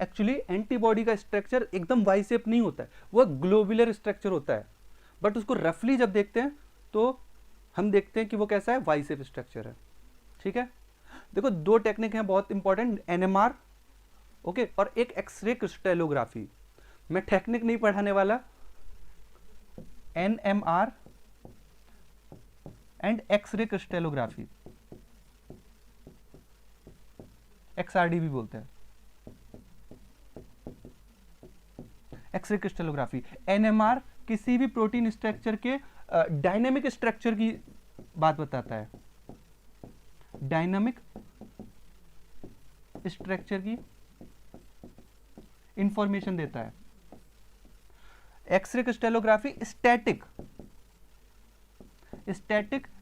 Actually antibody का स्ट्रक्चर एकदम वाई शेप नहीं होता है, वह ग्लोबुलर स्ट्रक्चर होता है, बट उसको रफली जब देखते हैं तो हम देखते हैं कि वो कैसा है, वाई शेप स्ट्रक्चर है, ठीक है। देखो 2 टेक्निक हैं बहुत इंपॉर्टेंट, NMR, ओके, और एक एक्सरे क्रिस्टलोग्राफी। मैं टेक्निक नहीं पढ़ाने वाला, NMR and X-ray crystallography, XRD भी बोलते हैं, एक्सरे क्रिस्टलोग्राफी। NMR किसी भी प्रोटीन स्ट्रक्चर के डायनेमिक स्ट्रक्चर की बात बताता है, डायनामिक स्ट्रक्चर की इंफॉर्मेशन देता है। एक्सरे क्रिस्टलोग्राफी स्टैटिक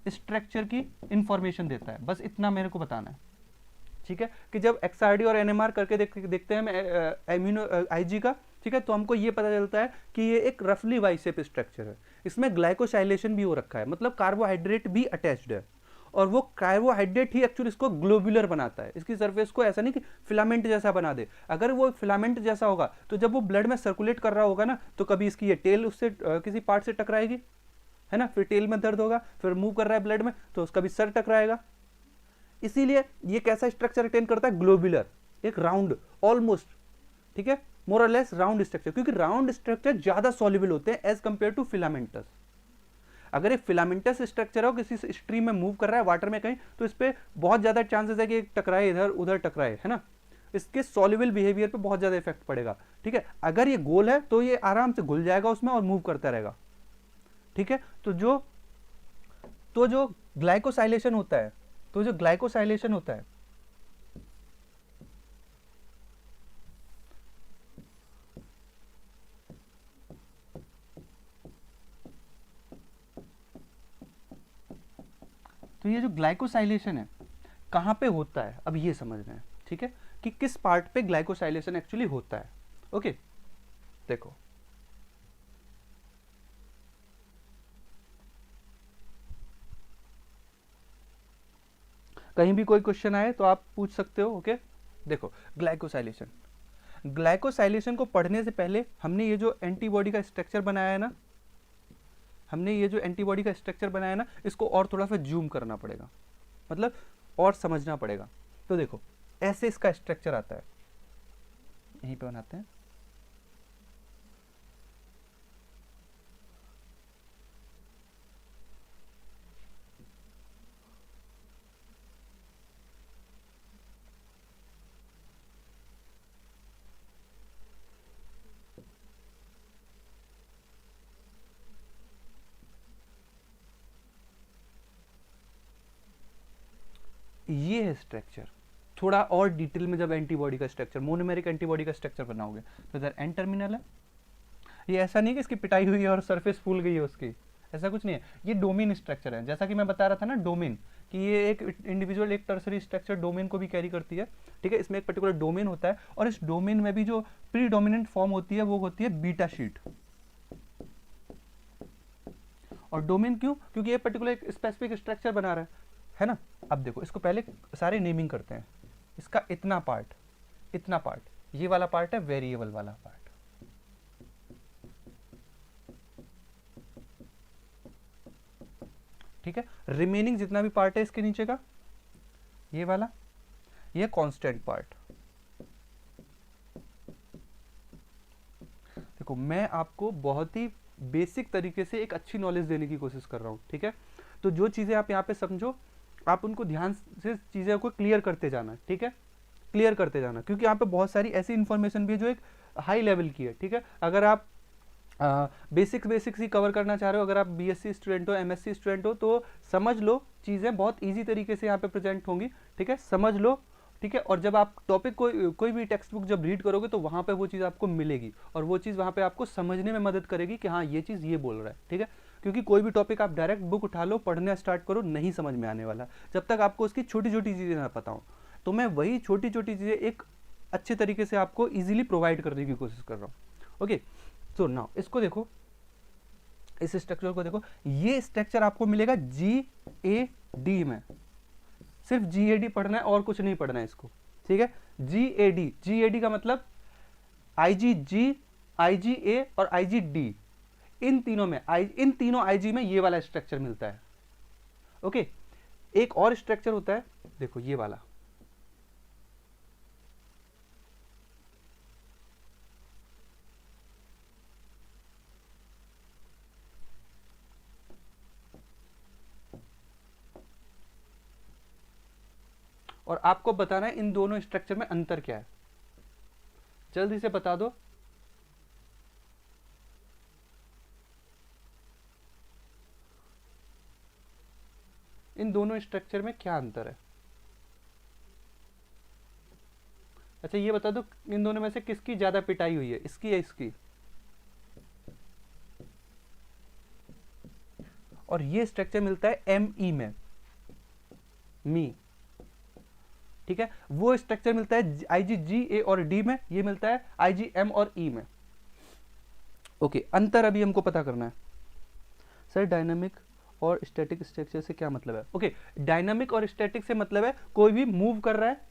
स्ट्रक्चर की इंफॉर्मेशन देता है, बस इतना मेरे को बताना है, ठीक है। कि जब XRD और NMR करके देखते हैं हम एम्यूनो IG का, ठीक है, तो हमको ये पता चलता है कि ये एक रफली वाई शेप स्ट्रक्चर है, इसमें ग्लाइकोसाइलेशन भी हो रखा है, मतलब कार्बोहाइड्रेट भी अटैच्ड है, और वो कार्बोहाइड्रेट ही एक्चुअली इसको ग्लोबुलर बनाता है, इसकी सरफेस को ऐसा नहीं कि फिलामेंट जैसा बना दे। अगर वो फिलामेंट जैसा होगा तो जब वो ब्लड में सर्कुलेट कर रहा होगा ना, तो कभी इसकी ये टेल उससे किसी पार्ट से टकराएगी, है ना, फिर टेल में दर्द होगा, फिर मूव कर रहा है ब्लड में तो उसका भी सर टकराएगा। इसीलिए ये कैसा स्ट्रक्चर अटेन करता है, ग्लोबुलर, एक राउंड ऑलमोस्ट, ठीक है, मोर और लेस राउंड स्ट्रक्चर, क्योंकि राउंड स्ट्रक्चर ज्यादा सॉल्युबल होते हैं एज कंपेयर टू फिलामेंटस। अगर एक फिलामेंटस स्ट्रक्चर हो, किसी स्ट्रीम में मूव कर रहा है वाटर में कहीं, तो इस पे बहुत ज्यादा चांसेस है कि टकराए, इधर उधर टकराए, है ना, इसके सॉल्युबल बिहेवियर पे बहुत ज्यादा इफेक्ट पड़ेगा, ठीक है। अगर ये गोल है तो ये आराम से घुल जाएगा उसमें और मूव करता रहेगा, ठीक है। तो जो ग्लाइकोसाइलेशन होता है, तो ये जो ग्लाइकोसाइलेशन है कहां पे होता है, अब ये समझना है, ठीक है, कि किस पार्ट पे ग्लाइकोसाइलेशन एक्चुअली होता है, ओके। देखो कहीं भी कोई क्वेश्चन आए तो आप पूछ सकते हो, ओके। देखो ग्लाइकोसाइलेशन को पढ़ने से पहले हमने ये जो एंटीबॉडी का स्ट्रक्चर बनाया है ना, इसको और थोड़ा सा जूम करना पड़ेगा, मतलब और समझना पड़ेगा। तो देखो ऐसे इसका स्ट्रक्चर आता है, यहीं पे बनाते हैं, ये है स्ट्रक्चर। थोड़ा और डिटेल में जब एंटीबॉडी का स्ट्रक्चर, मोनोमेरिक एंटीबॉडी का स्ट्रक्चर बनाओगे तो इधर एन टर्मिनल है, ये ऐसा नहीं कि इसकी पिटाई हुई है और सरफेस फूल गई है उसकी, ऐसा कुछ नहीं है, ये डोमेन स्ट्रक्चर है, जैसा कि मैं बता रहा था ना डोमेन, कि ये एक इंडिविजुअल एक टर्सरी स्ट्रक्चर डोमेन को भी कैरी करती है, ठीक है। इसमें एक पर्टिकुलर डोमेन होता है और इस डोमेन में भी जो प्रीडोमिनेंट फॉर्म होती है वो होती है बीटा शीट। और डोमेन क्यों, क्योंकि ये पर्टिकुलर एक स्पेसिफिक स्ट्रक्चर बना रहा है ना। अब देखो इसको पहले सारे नेमिंग करते हैं, इसका इतना पार्ट, ये वाला पार्ट है वेरिएबल वाला पार्ट, ठीक है। रिमेनिंग जितना भी पार्ट है इसके नीचे का, ये वाला, ये कांस्टेंट पार्ट। देखो मैं आपको बहुत ही बेसिक तरीके से एक अच्छी नॉलेज देने की कोशिश कर रहा हूं, ठीक है। तो जो चीजें आप यहाँ पे समझो, आप उनको ध्यान से चीजें को क्लियर करते जाना, ठीक है, क्लियर करते जाना, क्योंकि यहाँ पे बहुत सारी ऐसी इंफॉर्मेशन भी है जो एक हाई लेवल की है, ठीक है। अगर आप बेसिक्स ही कवर करना चाह रहे हो, अगर आप बीएससी स्टूडेंट हो, एमएससी स्टूडेंट हो, तो समझ लो चीज़ें बहुत इजी तरीके से यहाँ पे प्रेजेंट होंगी, ठीक है, समझ लो, ठीक है। और जब आप टॉपिक कोई भी टेक्स्ट बुक जब रीड करोगे तो वहाँ पे वो चीज़ आपको मिलेगी और वो चीज़ वहाँ पे आपको समझने में मदद करेगी कि हाँ ये चीज़ ये बोल रहा है, ठीक है। क्योंकि कोई भी टॉपिक आप डायरेक्ट बुक उठा लो, पढ़ना स्टार्ट करो, नहीं समझ में आने वाला जब तक आपको उसकी छोटी छोटी चीज़ें ना पता हो। तो मैं वही छोटी छोटी चीज़ें एक अच्छे तरीके से आपको ईजिली प्रोवाइड करने की कोशिश कर रहा हूँ। ओके, सो नाउ इसको देखो, इस स्ट्रक्चर को देखो, ये स्ट्रक्चर आपको मिलेगा GAD में। सिर्फ GAD पढ़ना है और कुछ नहीं पढ़ना है इसको, ठीक है। GAD का मतलब IgG, IgA और IgD, इन तीनों IG में ये वाला स्ट्रक्चर मिलता है। ओके, एक और स्ट्रक्चर होता है, देखो ये वाला, और आपको बताना है इन दोनों स्ट्रक्चर में अंतर क्या है। जल्दी से बता दो। इन दोनों स्ट्रक्चर में क्या अंतर है? अच्छा ये बता दो, इन दोनों में से किसकी ज्यादा पिटाई हुई है, इसकी या इसकी? और ये स्ट्रक्चर मिलता है ME में, मी, ठीक है। वो स्ट्रक्चर मिलता है IgG, A और D में, ये मिलता है IgM और E में। ओके, अंतर अभी हमको पता करना है। सर डायनामिक और स्टैटिक स्ट्रक्चर से क्या मतलब है? ओके, डायनामिक और स्टैटिक से मतलब है कोई भी मूव कर रहा है,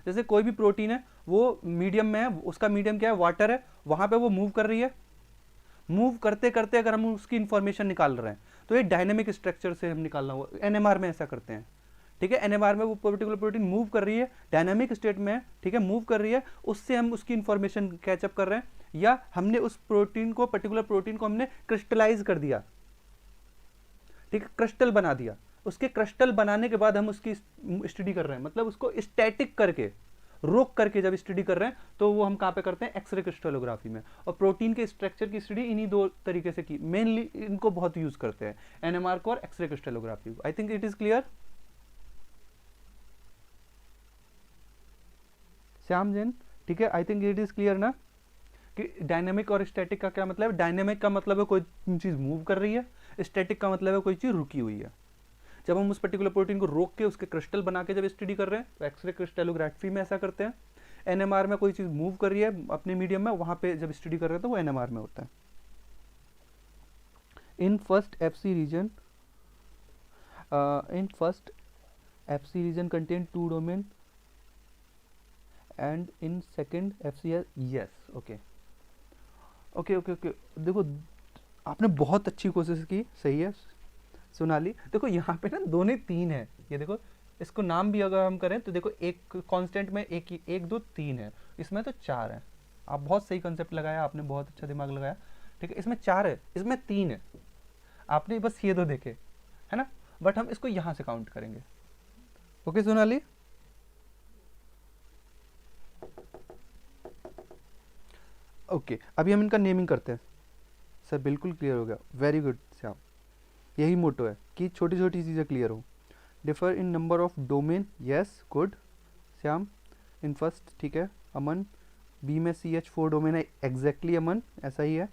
जैसे कोई भी प्रोटीन है वो मीडियम में है, उसका मीडियम क्या है, वाटर है, वहां पे वो मूव कर रही है। मूव करते करते अगर हम उसकी इंफॉर्मेशन निकाल रहे हैं तो ये डायनेमिक स्ट्रक्चर से हम निकालना हुआ। NMR में ऐसा करते हैं, ठीक है। NMR में वो पर्टिकुलर प्रोटीन मूव कर रही है, डायनामिक स्टेट में है, ठीक है, मूव कर रही है, उससे हम उसकी इंफॉर्मेशन कैचअप कर रहे हैं, या हमने उस प्रोटीन को, पर्टिकुलर प्रोटीन को हमने क्रिस्टलाइज कर दिया, ठीक है, क्रिस्टल बना दिया। उसके क्रिस्टल बनाने के बाद हम उसकी स्टडी कर रहे हैं, मतलब उसको स्टैटिक करके, रोक करके जब स्टडी कर रहे हैं तो वो हम कहाँ पे करते हैं, एक्सरे क्रिस्टलोग्राफी में। और प्रोटीन के स्ट्रक्चर की स्टडी इन्हीं दो तरीके से की, मेनली इनको बहुत यूज करते हैं, NMR को और एक्सरे क्रिस्टलोग्राफी को। आई think it is clear. Shyam Jain, ठीक है, आई थिंक इट इज क्लियर ना कि डायनेमिक और स्टैटिक का क्या मतलब है। डायनेमिक का मतलब है कोई चीज मूव कर रही है, स्टैटिक का मतलब है कोई चीज रुकी हुई है। जब हम उस पर्टिकुलर प्रोटीन को रोक के उसके क्रिस्टल बना के जब स्टडी कर रहे हैं तो एक्सरे क्रिस्टलोग्राफी में ऐसा करते हैं। NMR में कोई चीज मूव कर रही है अपने मीडियम में, वहां पे जब स्टडी कर रहे हैं तो वो NMR में होता है। In first FC region contain two domain and in second FC yes okay okay okay okay. देखो आपने बहुत अच्छी कोशिश की, सही है सोनाली। देखो यहाँ पे ना दोनों तीन है, ये देखो, इसको नाम भी अगर हम करें तो देखो एक कांस्टेंट में एक दो तीन है, इसमें तो चार है। आप बहुत सही कंसेप्ट लगाया आपने, बहुत अच्छा दिमाग लगाया, ठीक है। इसमें चार है, इसमें तीन है, आपने बस ये दो देखे है ना, बट हम इसको यहाँ से काउंट करेंगे। ओके सोनाली, ओके अभी हम इनका नेमिंग करते हैं। सर बिल्कुल क्लियर हो गया, वेरी गुड श्याम, यही मोटो है कि छोटी छोटी चीज़ें क्लियर हो। Differ in number of domain, yes good Shyam. In first, ठीक है अमन। बी में CH4 डोमेन है, एग्जैक्टली अमन ऐसा ही है,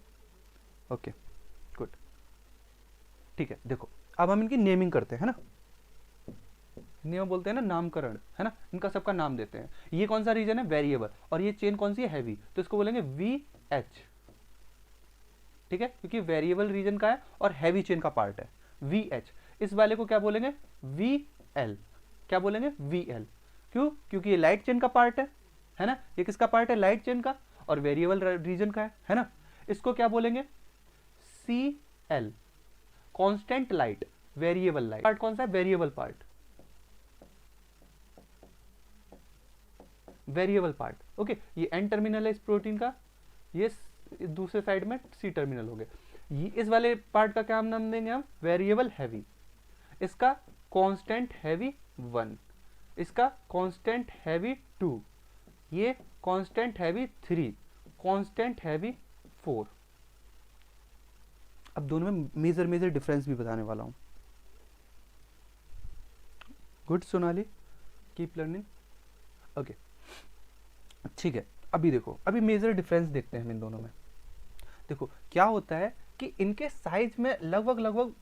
ओके गुड, ठीक है। देखो अब हम इनकी नेमिंग करते हैं ना, हिंदी में बोलते हैं ना नामकरण, है ना, इनका सबका नाम देते हैं। ये कौन सा रीजन है, वेरिएबल, और ये चेन कौन सी है, हैवी, तो इसको बोलेंगे VH, ठीक है, क्योंकि वेरिएबल रीजन का है और हैवी चेन का पार्ट है, VH। इस वाले को क्या बोलेंगे, VL, क्या बोलेंगे, VL, क्यों, क्योंकि ये लाइट चेन का पार्ट है ना, ये किसका पार्ट है, लाइट चेन का, और वेरिएबल रीजन का है ना। इसको क्या बोलेंगे, CL, constant light, variable light part कौन सा है, variable part, variable part, okay. ये N टर्मिनल है इस प्रोटीन का, ये दूसरे साइड में C टर्मिनल हो गए। ये इस वाले पार्ट का क्या नाम देंगे हम, वेरिएबल हैवी, इसका कांस्टेंट हैवी 1, इसका कांस्टेंट हैवी 2, ये कांस्टेंट हैवी 3, कांस्टेंट हैवी 4। अब दोनों में मेजर मेजर डिफरेंस भी बताने वाला हूं। Good Sonali, keep learning. Okay ठीक है, अभी देखो, अभी मेजर डिफरेंस देखते हैं हम इन दोनों में। देखो क्या होता है कि इनके साइज में लगभग लगभग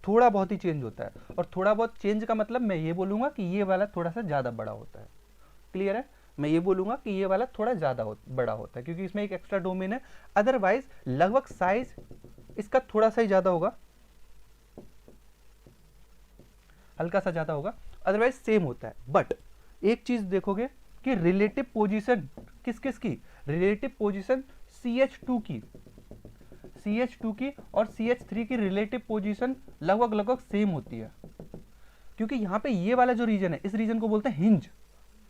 थोड़ा बहुत ही चेंज होता है, और थोड़ा बहुत चेंज का मतलब मैं ये बोलूंगा कि ये वाला थोड़ा सा ज़्यादा बड़ा होता है। क्लियर है? मैं ये बोलूंगा कि ये वाला थोड़ा ज़्यादा बड़ा होता है, क्योंकि इसमें एक एक्स्ट्रा डोमेन है। अदरवाइज लगभग साइज इसका थोड़ा सा ही ज़्यादा होगा, हल्का सा ज़्यादा होगा, अदरवाइज सेम होता है। बट एक चीज़ देखोगे कि रिलेटिव पोजीशन किस किस की, रिलेटिव पोजीशन CH2 की, CH2 की और CH3 की रिलेटिव पोजीशन लगभग लगभग सेम होती है। क्योंकि यहाँ पे ये वाला जो रीजन है, इस रीजन को बोलते हैं हिंज,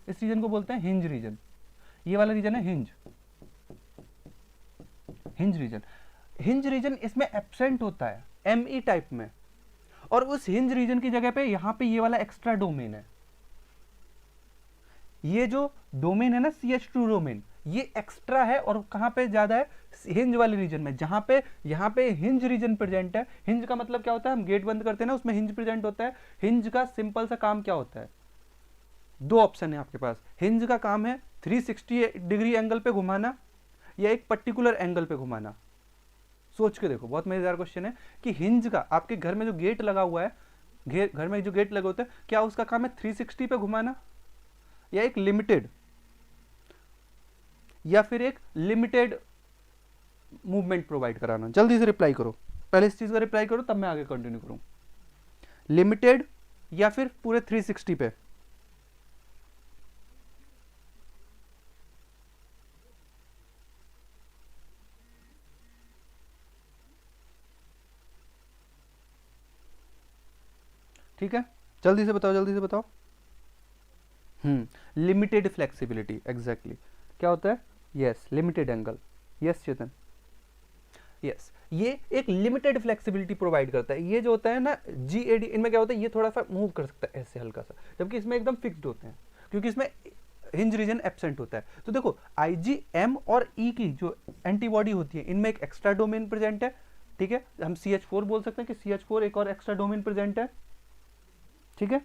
इस रीजन को बोलते हैं हिंज रीजन। ये वाला रीजन है hinge, hinge region. Hinge region इसमें एब्सेंट होता है ME टाइप में, और उस हिंज रीजन की जगह पे यहाँ पे ये वाला एक्स्ट्रा डोमेन है। ये जो डोमेन है ना CH2 डोमेन, ये एक्स्ट्रा है, और कहाँ पे ज्यादा है, हिंज वाले रीजन में, जहां पे यहाँ पे हिंज रीजन प्रेजेंट है। हिंज का मतलब क्या होता है, हम गेट बंद करते हैं ना, उसमें हिंज प्रेजेंट होता है। हिंज का सिंपल सा काम क्या होता है, दो ऑप्शन है आपके पास। हिंज का काम है 360 डिग्री एंगल पे घुमाना, या एक पर्टिकुलर एंगल पे घुमाना। सोच के देखो, बहुत मजेदार क्वेश्चन है कि हिंज का, आपके घर में जो गेट लगा हुआ है, घर में जो गेट लगे होते हैं, क्या उसका काम है 360 पे घुमाना, या एक लिमिटेड, या फिर एक लिमिटेड मूवमेंट प्रोवाइड कराना? जल्दी से रिप्लाई करो, पहले इस चीज का रिप्लाई करो, तब मैं आगे कंटिन्यू करूं। लिमिटेड या फिर पूरे 360 पे? ठीक है, जल्दी से बताओ, जल्दी से बताओ। Limited flexibility, exactly. क्या होता है? Yes, limited angle. यस चेतन, यस, ये एक लिमिटेड फ्लेक्सिबिलिटी प्रोवाइड करता है। ये जो होता है ना GAD, इनमें क्या होता है, ये थोड़ा सा मूव कर सकता है ऐसे हल्का सा, जबकि इसमें एकदम फिक्स्ड होते हैं, क्योंकि इसमें हिंज रीजन एब्सेंट होता है। तो देखो IgM और E की जो एंटीबॉडी होती है, इनमें एक एक्स्ट्रा डोमेन प्रेजेंट है। ठीक है, हम CH4 बोल सकते हैं कि CH4 एक और एक्स्ट्रा डोमेन प्रेजेंट है। ठीक है,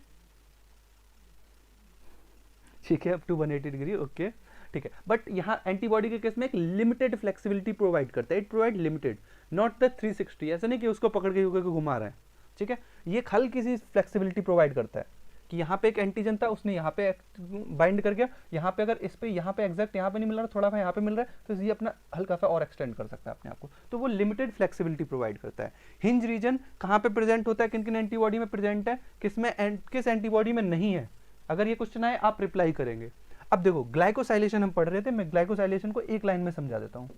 ठीक है, अप टू 180 डिग्री, ओके ठीक है। बट यहाँ एंटीबॉडी के केस में एक लिमिटेड फ्लेक्सिबिलिटी प्रोवाइड करता है। It provide limited, not the 360। ऐसा नहीं कि उसको पकड़ के घुमा रहा है। ठीक है, ये हल्की सी फ्लेक्सिबिलिटी प्रोवाइड करता है कि यहाँ पे एक एंटीजन था, उसने यहाँ पे बाइंड कर गया, यहाँ पे अगर इस पे यहाँ पे एग्जैक्ट यहाँ पे नहीं मिल रहा, थोड़ा सा यहाँ पे मिल रहा है, तो ये अपना हल्का सा और एक्सटेंड कर सकता है अपने आप को। तो वो लिमिटेड फ्लेक्सिबिलिटी प्रोवाइड करता है। हिंज रीजन कहाँ पे प्रेजेंट होता है, किन किन एंटीबॉडी में प्रेजेंट है, किस एंटीबॉडी में नहीं है? अगर ये क्वेश्चन आए आप रिप्लाई करेंगे। अब देखो ग्लाइकोसाइलेशन हम पढ़ रहे थे, मैं ग्लाइकोसाइलेशन को एक लाइन में समझा देता हूं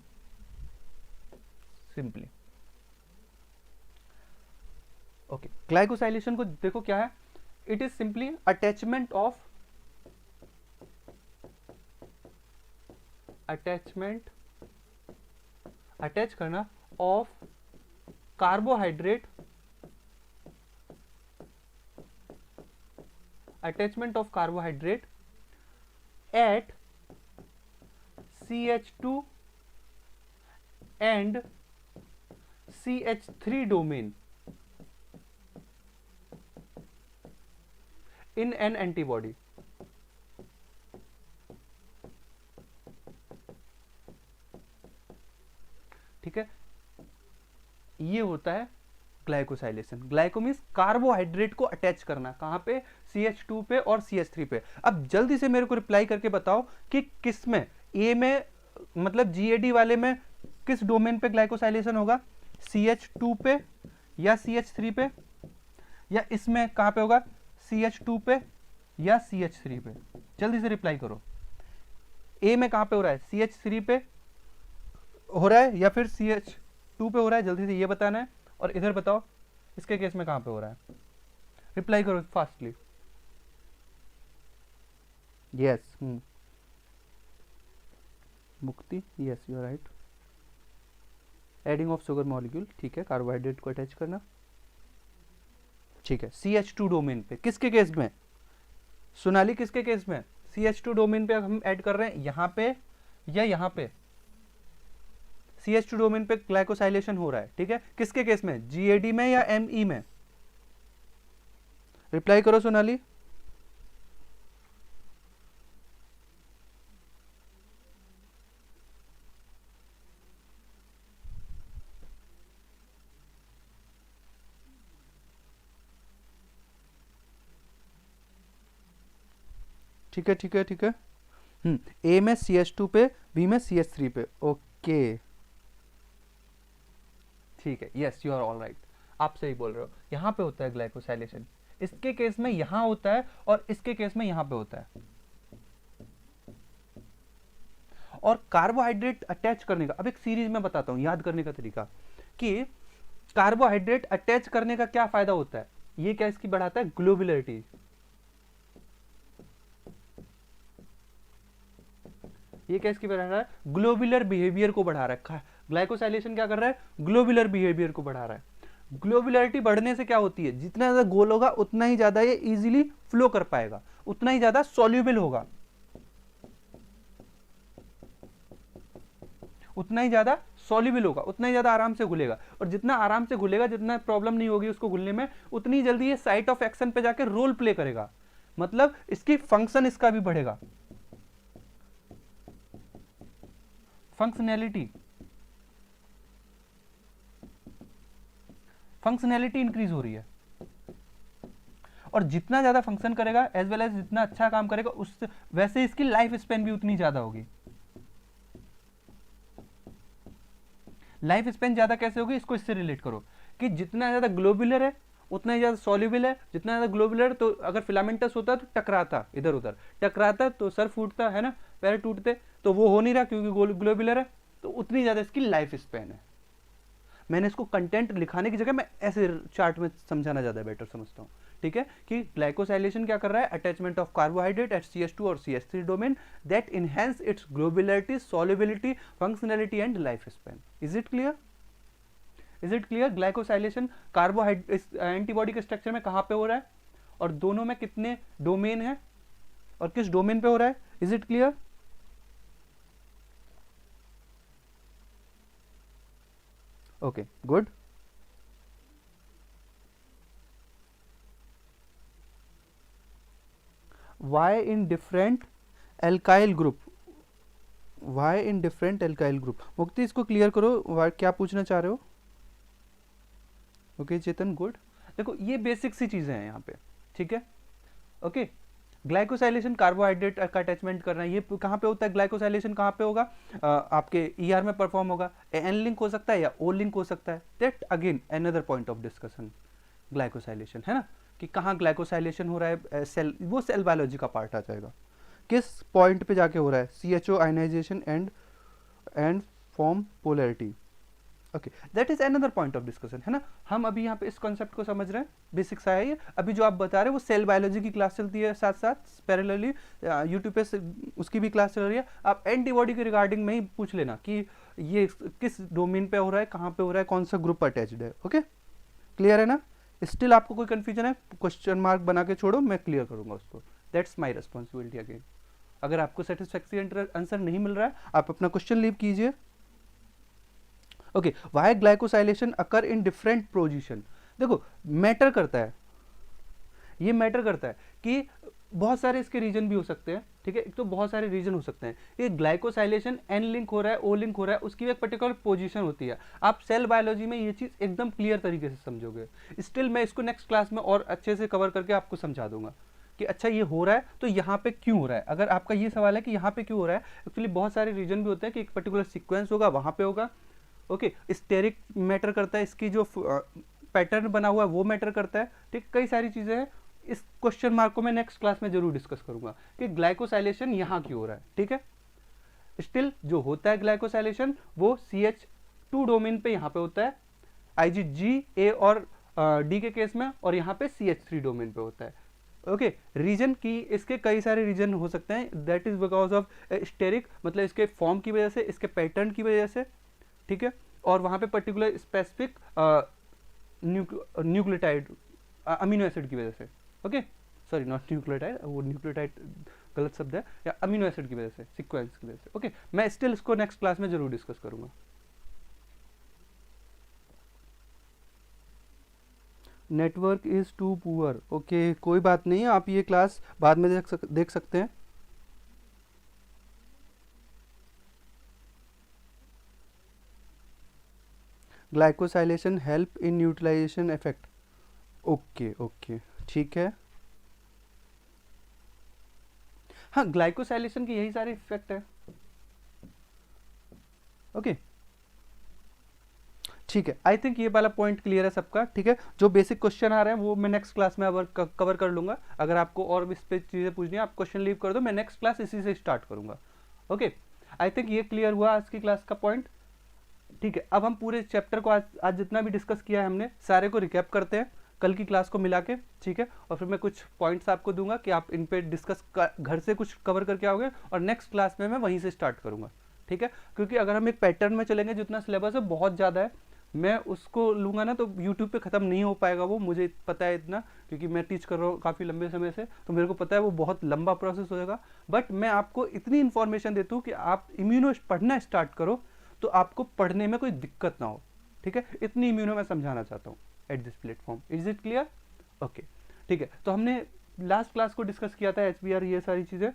सिंपली। ओके, ग्लाइकोसाइलेशन को देखो क्या है, it is simply attachment attach करना of carbohydrate, attachment of carbohydrate at CH2 and CH3 domain in an antibody। ठीक है, ये होता है ग्लाइकोसाइलेशन। ग्लाइको मीन्स कार्बोहाइड्रेट को अटैच करना, कहां पे? CH2 पे और CH3 पे। अब जल्दी से मेरे को रिप्लाई करके बताओ कि किस में, ए में मतलब GAD वाले में किस डोमेन पे ग्लाइकोसाइलेशन होगा, CH2 पे या CH3 पे, या इसमें कहां पे होगा, CH2 पे या CH3 पे? जल्दी से रिप्लाई करो। ए में कहां पे हो रहा है, CH3 पे हो रहा है या फिर CH2 पे हो रहा है? जल्दी से ये बताना है। और इधर बताओ इसके केस में कहां पे हो रहा है, रिप्लाई करो fastly. Yes, Mukti, yes you are right. Adding of sugar molecule, ठीक है, कार्बोहाइड्रेट को अटैच करना। ठीक है, CH2 डोमेन पे किसके केस में, सोनाली किसके केस में? CH2 डोमेन पे हम ऐड कर रहे हैं, यहां पे या यहां पे? CH2 डोमेन पे ग्लाइकोसाइलेशन हो रहा है। ठीक है, किसके केस में, GAD में या ME में? रिप्लाई करो सोनाली। ठीक है ठीक है ठीक है। ए में CH2 पे, बी में CH3 पे। ओके ठीक है, yes you are all right, आप सही बोल रहे हो। यहाँ पे होता है ग्लाइकोसाइलेशन, इसके केस में यहाँ होता है और इसके केस में यहाँ पे होता है। और कार्बोहाइड्रेट अटैच करने का अब एक सीरीज में बताता हूँ याद करने का तरीका, कि कार्बोहाइड्रेट अटैच करने का क्या फायदा होता है। ये क्या इसकी बढ़ाता है, ग्लोबुलरिटी। ये क्या इसकी बढ़ा रहा है, ग्लोबुलर बिहेवियर को बढ़ा रहा है। ग्लाइकोसाइलेशन क्या कर रहा है, ग्लोबुलर बिहेवियर को बढ़ा रहा है। ग्लोबुलरिटी बढ़ने से क्या होती है, जितना ज्यादा गोल होगा उतना ही ज्यादा ये इजीली फ्लो कर पाएगा, उतना ही ज्यादा सॉल्युबल होगा, उतना ही ज्यादा सॉल्युबल होगा, उतना ही ज्यादा आराम से घुलेगा। और जितना आराम से घुलेगा, जितना प्रॉब्लम नहीं होगी उसको घुलने में, उतनी जल्दी ये साइट ऑफ एक्शन पे जाके रोल प्ले करेगा, मतलब इसकी फंक्शन इसका भी बढ़ेगा, फंक्शनैलिटी इंक्रीज हो रही है। और जितना ज्यादा फंक्शन करेगा एज वेल एज जितना अच्छा काम करेगा, उस वैसे इसकी लाइफ स्पेन भी उतनी ज्यादा होगी। लाइफ स्पेन ज्यादा कैसे होगी, इसको इससे रिलेट करो कि जितना ज्यादा ग्लोबुलर है उतना ही ज्यादा सॉल्युबल है। जितना ज्यादा ग्लोबुलर, तो अगर फिलामेंटस होता तो टकराता, इधर उधर टकराता तो सर फूटता है ना, पैर टूटते, तो वो हो नहीं रहा क्योंकि ग्लोबुलर है, तो उतनी ज्यादा इसकी लाइफ स्पेन है। मैंने इसको कंटेंट लिखाने की जगह मैं ऐसे चार्ट में समझाना ज्यादा बेटर समझता हूँ, ठीक है। कि ग्लाइकोसाइलेशन क्या कर रहा है, attachment of carbohydrate eight CH2 और CH3 domain that enhance its globularity, solubility, functionality and life span. Is it clear, is it clear. Glycosylation carbohydrate antibody के स्ट्रक्चर में कहां पे हो रहा है, और दोनों में कितने डोमेन है और किस डोमेन पे हो रहा है, is it clear. Okay good. Why in different alkyl group, why in different alkyl group. Mukti इसको क्लियर करो, क्या पूछना चाह रहे हो। Okay Chetan good. देखो ये बेसिक सी चीजें हैं यहाँ पे, ठीक है। ओके ग्लाइकोसाइलेशन कार्बोहाइड्रेट का अटैचमेंट करना, ये कहाँ पे होता है, ग्लाइकोसाइलेशन कहाँ पे होगा, आपके ER में परफॉर्म होगा। N लिंक हो सकता है या O लिंक हो सकता है, that again another point of discussion. Glycosylation है ना, कि कहाँ ग्लाइकोसाइलेशन हो रहा है, सेल, वो सेल बायोलॉजी का पार्ट आ जाएगा। किस पॉइंट पे जाके हो रहा है, CHO ionisation and form polarity. Okay that is another point of discussion, है ना। हम अभी यहाँ पे इस कॉन्सेप्ट को समझ रहे हैं, बेसिक्स आया ये। अभी जो आप बता रहे हैं वो सेल बायोलॉजी की क्लास चलती है साथ साथ पैरेलली, यूट्यूब पे उसकी भी क्लास चल रही है। आप एंटीबॉडी के रिगार्डिंग में ही पूछ लेना कि ये किस डोमेन पे हो रहा है, कहाँ पे हो रहा है, कौन सा ग्रुप अटैच्ड है। ओके क्लियर है ना। स्टिल आपको कोई कंफ्यूजन है, क्वेश्चन मार्क बना के छोड़ो, मैं क्लियर करूंगा उसको, दैट्स माई रिस्पॉन्सिबिलिटी अगेन। अगर आपको सेटिस्फैक्टरी आंसर नहीं मिल रहा है, आप अपना क्वेश्चन लीव कीजिए। Okay why glycosylation occur in different position. देखो मैटर करता है, ये मैटर करता है कि बहुत सारे इसके रीजन भी हो सकते हैं, ठीक है। एक तो बहुत सारे रीजन हो सकते हैं, ये ग्लाइकोसाइलेशन N लिंक हो रहा है, O लिंक हो रहा है, उसकी एक पर्टिकुलर पोजीशन होती है। आप सेल बायोलॉजी में ये चीज एकदम क्लियर तरीके से समझोगे। स्टिल मैं इसको नेक्स्ट क्लास में और अच्छे से कवर करके आपको समझा दूंगा कि अच्छा ये हो रहा है तो यहाँ पे क्यों हो रहा है। अगर आपका ये सवाल है कि यहाँ पे क्यों हो रहा है, एक्चुअली बहुत सारे रीजन भी होते हैं कि एक पर्टिकुलर सीक्वेंस होगा, वहां पे होगा। ओके स्टेरिक मैटर करता है, इसकी जो पैटर्न बना हुआ है वो मैटर करता है, ठीक। कई सारी चीजें हैं, इस क्वेश्चन मार्क को मैं नेक्स्ट क्लास में जरूर डिस्कस करूंगा कि ग्लाइकोसाइलेशन यहाँ क्यों हो रहा है, ठीक है। स्टिल जो होता है ग्लाइकोसाइलेशन वो CH2 डोमेन पे यहाँ पे होता है, IgG A और D के केस में, और यहाँ पे CH3 डोमेन पे होता है। ओके रीजन की इसके कई सारे रीजन हो सकते हैं, that is because of steric, मतलब इसके फॉर्म की वजह से, इसके पैटर्न की वजह से, ठीक है। और वहां पे particular specific nucleotide amino acid की वजह से, ओके सॉरी नॉट न्यूक्लियोटाइड, वो न्यूक्लियोटाइड गलत शब्द है, या अमीनो एसिड की वजह से, सीक्वेंस की वजह से। ओके मैं स्टिल इसको नेक्स्ट क्लास में जरूर डिस्कस करूंगा। Network is too poor, okay कोई बात नहीं, आप ये क्लास बाद में देख सकते हैं। Glycosylation help in neutralisation effect, okay okay ठीक है। हाँ, ग्लाइकोसाइलेशन के यही सारे इफेक्ट है। ओके ठीक है, आई थिंक ये वाला पॉइंट क्लियर है सबका। ठीक है, जो बेसिक क्वेश्चन आ रहे हैं वो मैं नेक्स्ट क्लास में कवर कर लूंगा। अगर आपको और भी इस पे चीज़ें पूछनी है आप क्वेश्चन लीव कर दो, मैं नेक्स्ट क्लास इसी से स्टार्ट करूंगा। ओके, आई थिंक ये क्लियर हुआ आज की क्लास का पॉइंट। ठीक है, अब हम पूरे चैप्टर को आज जितना भी डिस्कस किया है हमने सारे को रिकैप करते हैं कल की क्लास को मिला के। ठीक है, और फिर मैं कुछ पॉइंट्स आपको दूंगा कि आप इन पे डिस्कस घर से कुछ कवर करके आओगे, और नेक्स्ट क्लास में मैं वहीं से स्टार्ट करूंगा। ठीक है, क्योंकि अगर हम एक पैटर्न में चलेंगे, जितना सिलेबस है बहुत ज़्यादा है, मैं उसको लूँगा ना तो यूट्यूब पे ख़त्म नहीं हो पाएगा वो, मुझे पता है इतना, क्योंकि मैं टीच कर रहा हूँ काफ़ी लंबे समय से, तो मेरे को पता है वो बहुत लंबा प्रोसेस होएगा। बट मैं आपको इतनी इन्फॉर्मेशन देता हूँ कि आप इम्यूनो पढ़ना स्टार्ट करो तो आपको पढ़ने में कोई दिक्कत ना हो। ठीक है, इतनी इम्यूनो मैं समझाना चाहता हूँ at this platform. Is it clear? Okay ठीक है, तो हमने लास्ट क्लास को डिस्कस किया था HBR ये सारी चीज़ें।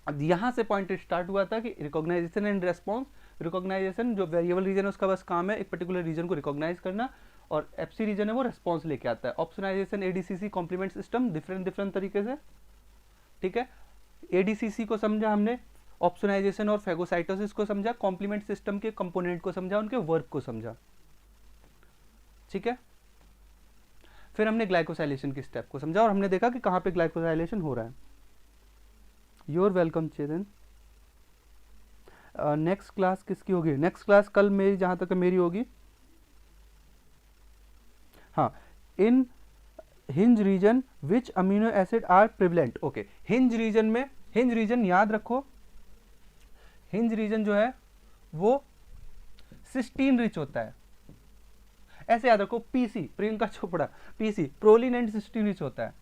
अब यहाँ से पॉइंट स्टार्ट हुआ था कि रिकॉग्नाइजेशन एंड रेस्पॉन्स। रिकॉग्नाइजेशन जो वेरिएबल रीजन है उसका बस काम है एक पर्टिकुलर रीजन को रिकॉग्नाइज करना, और FC रीजन है वो रेस्पॉन्स लेके आता है। Opsonisation ADCC complement system different तरीके से। ठीक है, ADCC को समझा हमने, ऑप्शनाइजेशन और फेगोसाइटोसिस को समझा, कॉम्प्लीमेंट सिस्टम के कंपोनेंट को समझा, उनके वर्क को समझा। ठीक है, फिर हमने ग्लाइकोसाइलेशन की स्टेप को समझा और हमने देखा कि कहाँ पे ग्लाइकोसाइलेशन हो रहा है। Your welcome Chetan. Next class किसकी होगी? नेक्स्ट क्लास कल मेरी, जहां तक मेरी होगी। हाँ, in hinge region which amino acid are prevalent. Okay, hinge region में, हिंज रीजन याद रखो, हिंज रीजन जो है वो सिस्टीन रिच होता है। ऐसे याद रखो, PC Priyanka Chopra, PC proline and cysteine rich होता है।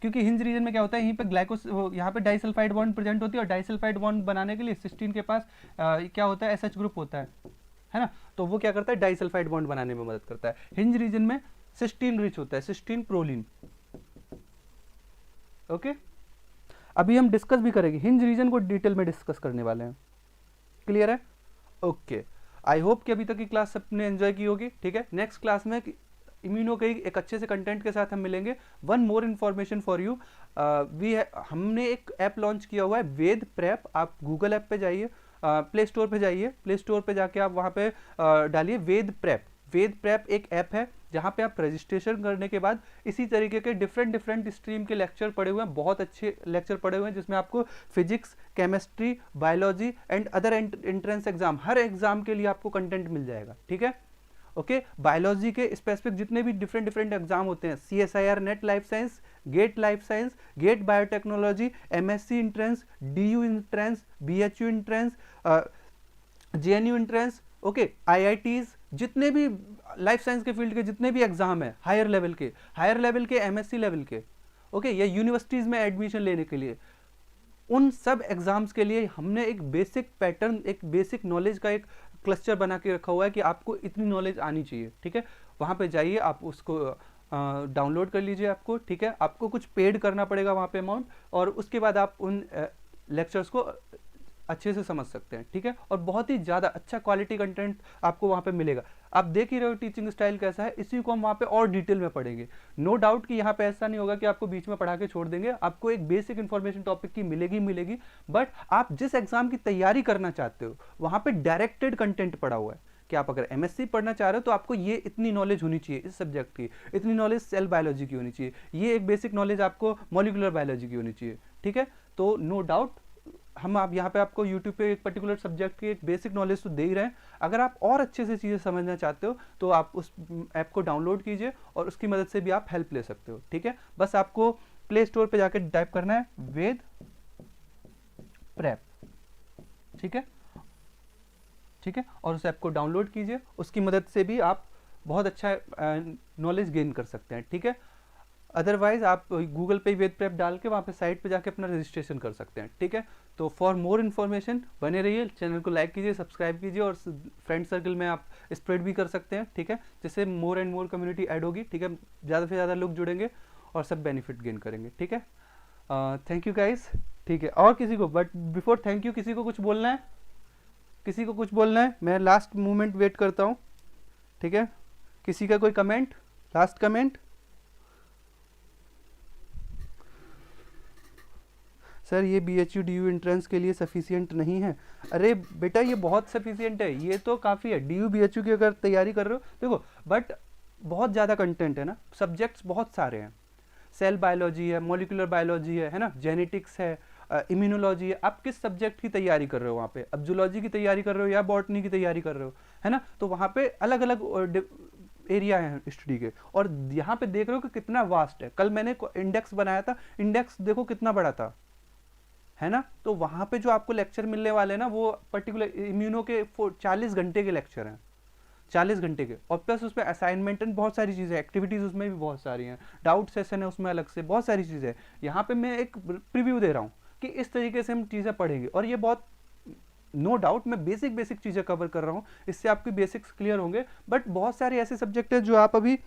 क्योंकि हिंज रीजन में क्या होता है, यहीं पे यहाँ पे डाइसल्फाइड बॉन्ड प्रेजेंट होती है, और डाइसल्फाइड बॉन्ड बनाने के लिए सिस्टीन के पास क्या होता है, SH ग्रुप होता है ना, तो वो क्या करता है, डाइसल्फाइड बॉन्ड बनाने में मदद करता है। हिंज रीजन में सिस्टीन रिच होता है, सिस्टीन प्रोलिन। ओके, अभी हम डिस्कस भी करेंगे हिंज रीजन को, डिटेल में डिस्कस करने वाले हैं। क्लियर है? ओके, आई होप कि अभी तक की क्लास सबने एंजॉय की होगी। ठीक है, नेक्स्ट क्लास में इम्यूनो के एक अच्छे से कंटेंट के साथ हम मिलेंगे। One more information for you, हमने एक ऐप लॉन्च किया हुआ है वेद प्रेप। आप गूगल ऐप पे जाइए, प्ले स्टोर पे जाइए, प्ले स्टोर पे जाके आप वहाँ पे डालिए वेद प्रेप। वेद प्रेप एक ऐप है जहाँ पे आप रजिस्ट्रेशन करने के बाद इसी तरीके के डिफरेंट स्ट्रीम के लेक्चर पढ़े हुए हैं, बहुत अच्छे लेक्चर पढ़े हुए हैं, जिसमें आपको physics, chemistry, biology and other entrance exam, her exam के लिए आपको कंटेंट मिल जाएगा। ठीक है, ओके, बायोलॉजी के स्पेसिफिक जितने भी डिफरेंट एग्जाम होते हैं, CSIR NET life science, GATE life science, GATE biotechnology, MSc entrance, DU entrance, BHU entrance, JNU entrance, okay, IITs, जितने भी लाइफ साइंस के फील्ड के जितने भी एग्जाम है हायर लेवल के MSc लेवल के, ओके, या यूनिवर्सिटीज में एडमिशन लेने के लिए, उन सब एग्जाम्स के लिए हमने एक बेसिक पैटर्न, एक बेसिक नॉलेज का एक क्लस्टर बना के रखा हुआ है कि आपको इतनी नॉलेज आनी चाहिए। ठीक है, वहाँ पे जाइए, आप उसको डाउनलोड कर लीजिए आपको। ठीक है, आपको कुछ पेड करना पड़ेगा वहाँ पे अमाउंट, और उसके बाद आप उन लेक्चर्स को अच्छे से समझ सकते हैं। ठीक है, और बहुत ही ज़्यादा अच्छा क्वालिटी कंटेंट आपको वहाँ पे मिलेगा। आप देख ही रहे हो टीचिंग स्टाइल कैसा है, इसी को हम वहाँ पे और डिटेल में पढ़ेंगे। नो डाउट कि यहाँ पे ऐसा नहीं होगा कि आपको बीच में पढ़ा के छोड़ देंगे, आपको एक बेसिक इन्फॉर्मेशन टॉपिक की मिलेगी, बट आप जिस एग्जाम की तैयारी करना चाहते हो वहाँ पे डायरेक्टेड कंटेंट पड़ा हुआ है कि आप अगर MSc पढ़ना चाह रहे हो तो आपको ये इतनी नॉलेज होनी चाहिए इस सब्जेक्ट की, इतनी नॉलेज सेल बायोलॉजी की होनी चाहिए, ये एक बेसिक नॉलेज आपको मॉलिक्यूलर बायोलॉजी की होनी चाहिए। ठीक है, तो नो डाउट हम आप यहाँ पे आपको यूट्यूब पे एक पर्टिकुलर सब्जेक्ट की एक बेसिक नॉलेज तो दे ही रहे हैं। अगर आप और अच्छे से चीज़ें समझना चाहते हो तो आप उस ऐप को डाउनलोड कीजिए और उसकी मदद से भी आप हेल्प ले सकते हो। ठीक है, बस आपको प्ले स्टोर पे जाके टाइप करना है वेद प्रेप। ठीक है, और उस ऐप को डाउनलोड कीजिए, उसकी मदद से भी आप बहुत अच्छा नॉलेज गेन कर सकते हैं। ठीक है, अदरवाइज आप गूगल पे वेद प्रेप डाल के वहाँ पे साइट पे जाके अपना रजिस्ट्रेशन कर सकते हैं। ठीक है, तो फॉर मोर इन्फॉर्मेशन बने रहिए, चैनल को लाइक कीजिए, सब्सक्राइब कीजिए, और फ्रेंड सर्कल में आप स्प्रेड भी कर सकते हैं। ठीक है, जिससे more and more community add होगी। ठीक है, ज़्यादा से ज़्यादा लोग जुड़ेंगे और सब बेनिफिट गेन करेंगे। ठीक है, थैंक यू गाइस। ठीक है, और किसी को, बट बिफोर थैंक यू किसी को कुछ बोलना है? किसी को कुछ बोलना है? मैं लास्ट मोमेंट वेट करता हूँ। ठीक है, किसी का कोई कमेंट, लास्ट कमेंट? सर ये BHU DU एंट्रेंस के लिए सफिशियंट नहीं है। अरे बेटा ये बहुत सफिशियंट है, ये तो काफ़ी है। DU BHU की अगर तैयारी कर रहे हो देखो, बट बहुत ज़्यादा कंटेंट है ना, सब्जेक्ट्स बहुत सारे हैं। सेल बायोलॉजी है, मॉलिक्यूलर बायोलॉजी है ना, जेनेटिक्स है, इम्यूनोलॉजी है। आप किस सब्जेक्ट की तैयारी कर रहे हो वहाँ पे? अब जूलॉजी की तैयारी कर रहे हो या बॉटनी की तैयारी कर रहे हो, है ना? तो वहाँ पे अलग अलग एरिया है स्टडी के, और यहाँ पे देख रहे हो कि कितना वास्ट है। कल मैंने इंडेक्स बनाया था, इंडेक्स देखो कितना बड़ा था, है ना? तो वहाँ पे जो आपको लेक्चर मिलने वाले हैं ना, वो पर्टिकुलर इम्यूनो के 40 घंटे के लेक्चर हैं, 40 घंटे के, और प्लस उसमें असाइनमेंट एंड बहुत सारी चीज़ें, एक्टिविटीज़ उसमें भी बहुत सारी हैं, डाउट सेशन है उसमें अलग से, बहुत सारी चीज़ें। यहाँ पे मैं एक प्रीव्यू दे रहा हूँ कि इस तरीके से हम चीज़ें पढ़ेंगे, और ये बहुत नो डाउट मैं बेसिक चीज़ें कवर कर रहा हूँ, इससे आपकी बेसिक्स क्लियर होंगे। बट बहुत सारे ऐसे सब्जेक्ट हैं जो आप अभी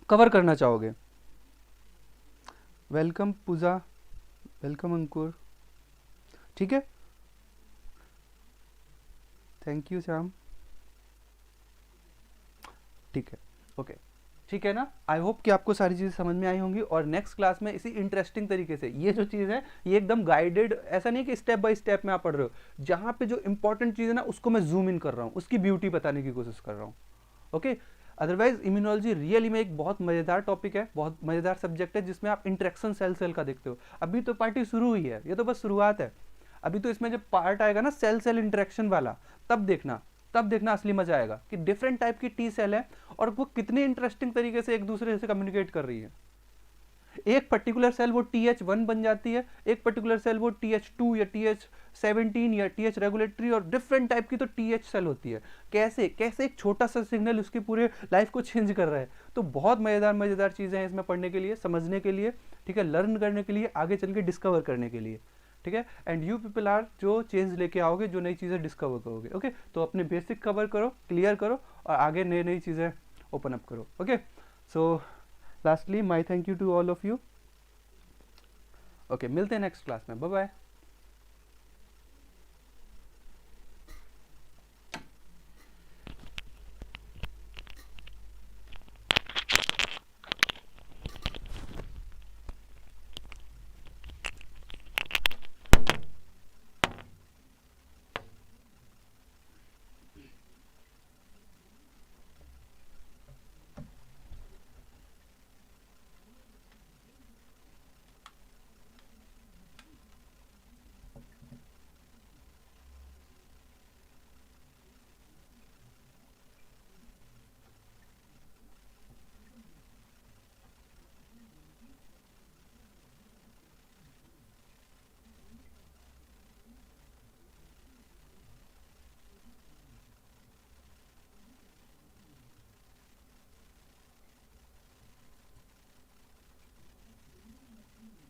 कवर करना चाहोगे। वेलकम पूजा, वेलकम अंकुर, ठीक है, थैंक यू श्याम, ठीक है, ओके, ठीक है ना। आई होप कि आपको सारी चीज़ें समझ में आई होंगी, और नेक्स्ट क्लास में इसी इंटरेस्टिंग तरीके से, ये जो चीज़ है ये एकदम गाइडेड, ऐसा नहीं कि स्टेप बाय स्टेप में आप पढ़ रहे हो, जहाँ पे जो इंपॉर्टेंट चीज़ है ना उसको मैं जूम इन कर रहा हूँ, उसकी ब्यूटी बताने की कोशिश कर रहा हूँ, ओके। अदरवाइज इम्यूनोलॉजी रियली में एक बहुत मज़ेदार टॉपिक है, बहुत मज़ेदार सब्जेक्ट है, जिसमें आप इंटरेक्शन सेल का देखते हो। अभी तो पार्टी शुरू हुई है, ये तो बस शुरुआत है। अभी तो इसमें जब पार्ट आएगा ना सेल इंटरेक्शन वाला, तब देखना असली मजा आएगा कि डिफरेंट टाइप की टी सेल है और वो कितने इंटरेस्टिंग तरीके से एक दूसरे से कम्युनिकेट कर रही है। एक पर्टिकुलर सेल वो TH1 बन जाती है, एक पर्टिकुलर सेल वो TH2 या TH17 या TH रेगुलेटरी, और डिफरेंट टाइप की तो TH सेल होती है। कैसे कैसे एक छोटा सा सिग्नल उसकी पूरे लाइफ को चेंज कर रहा है। तो बहुत मज़ेदार चीज़ें हैं इसमें पढ़ने के लिए, समझने के लिए, ठीक है, लर्न करने के लिए, आगे चल के डिस्कवर करने के लिए, ठीक है। एंड यू पीपल आर जो चेंज लेके आओगे, जो नई चीज़ें डिस्कवर करोगे, ओके। तो अपने बेसिक कवर करो, क्लियर करो, और आगे नई चीज़ें ओपन अप करो, okay. So lastly my thank you to all of you, okay. मिलते हैं नेक्स्ट क्लास में, बाय बाय।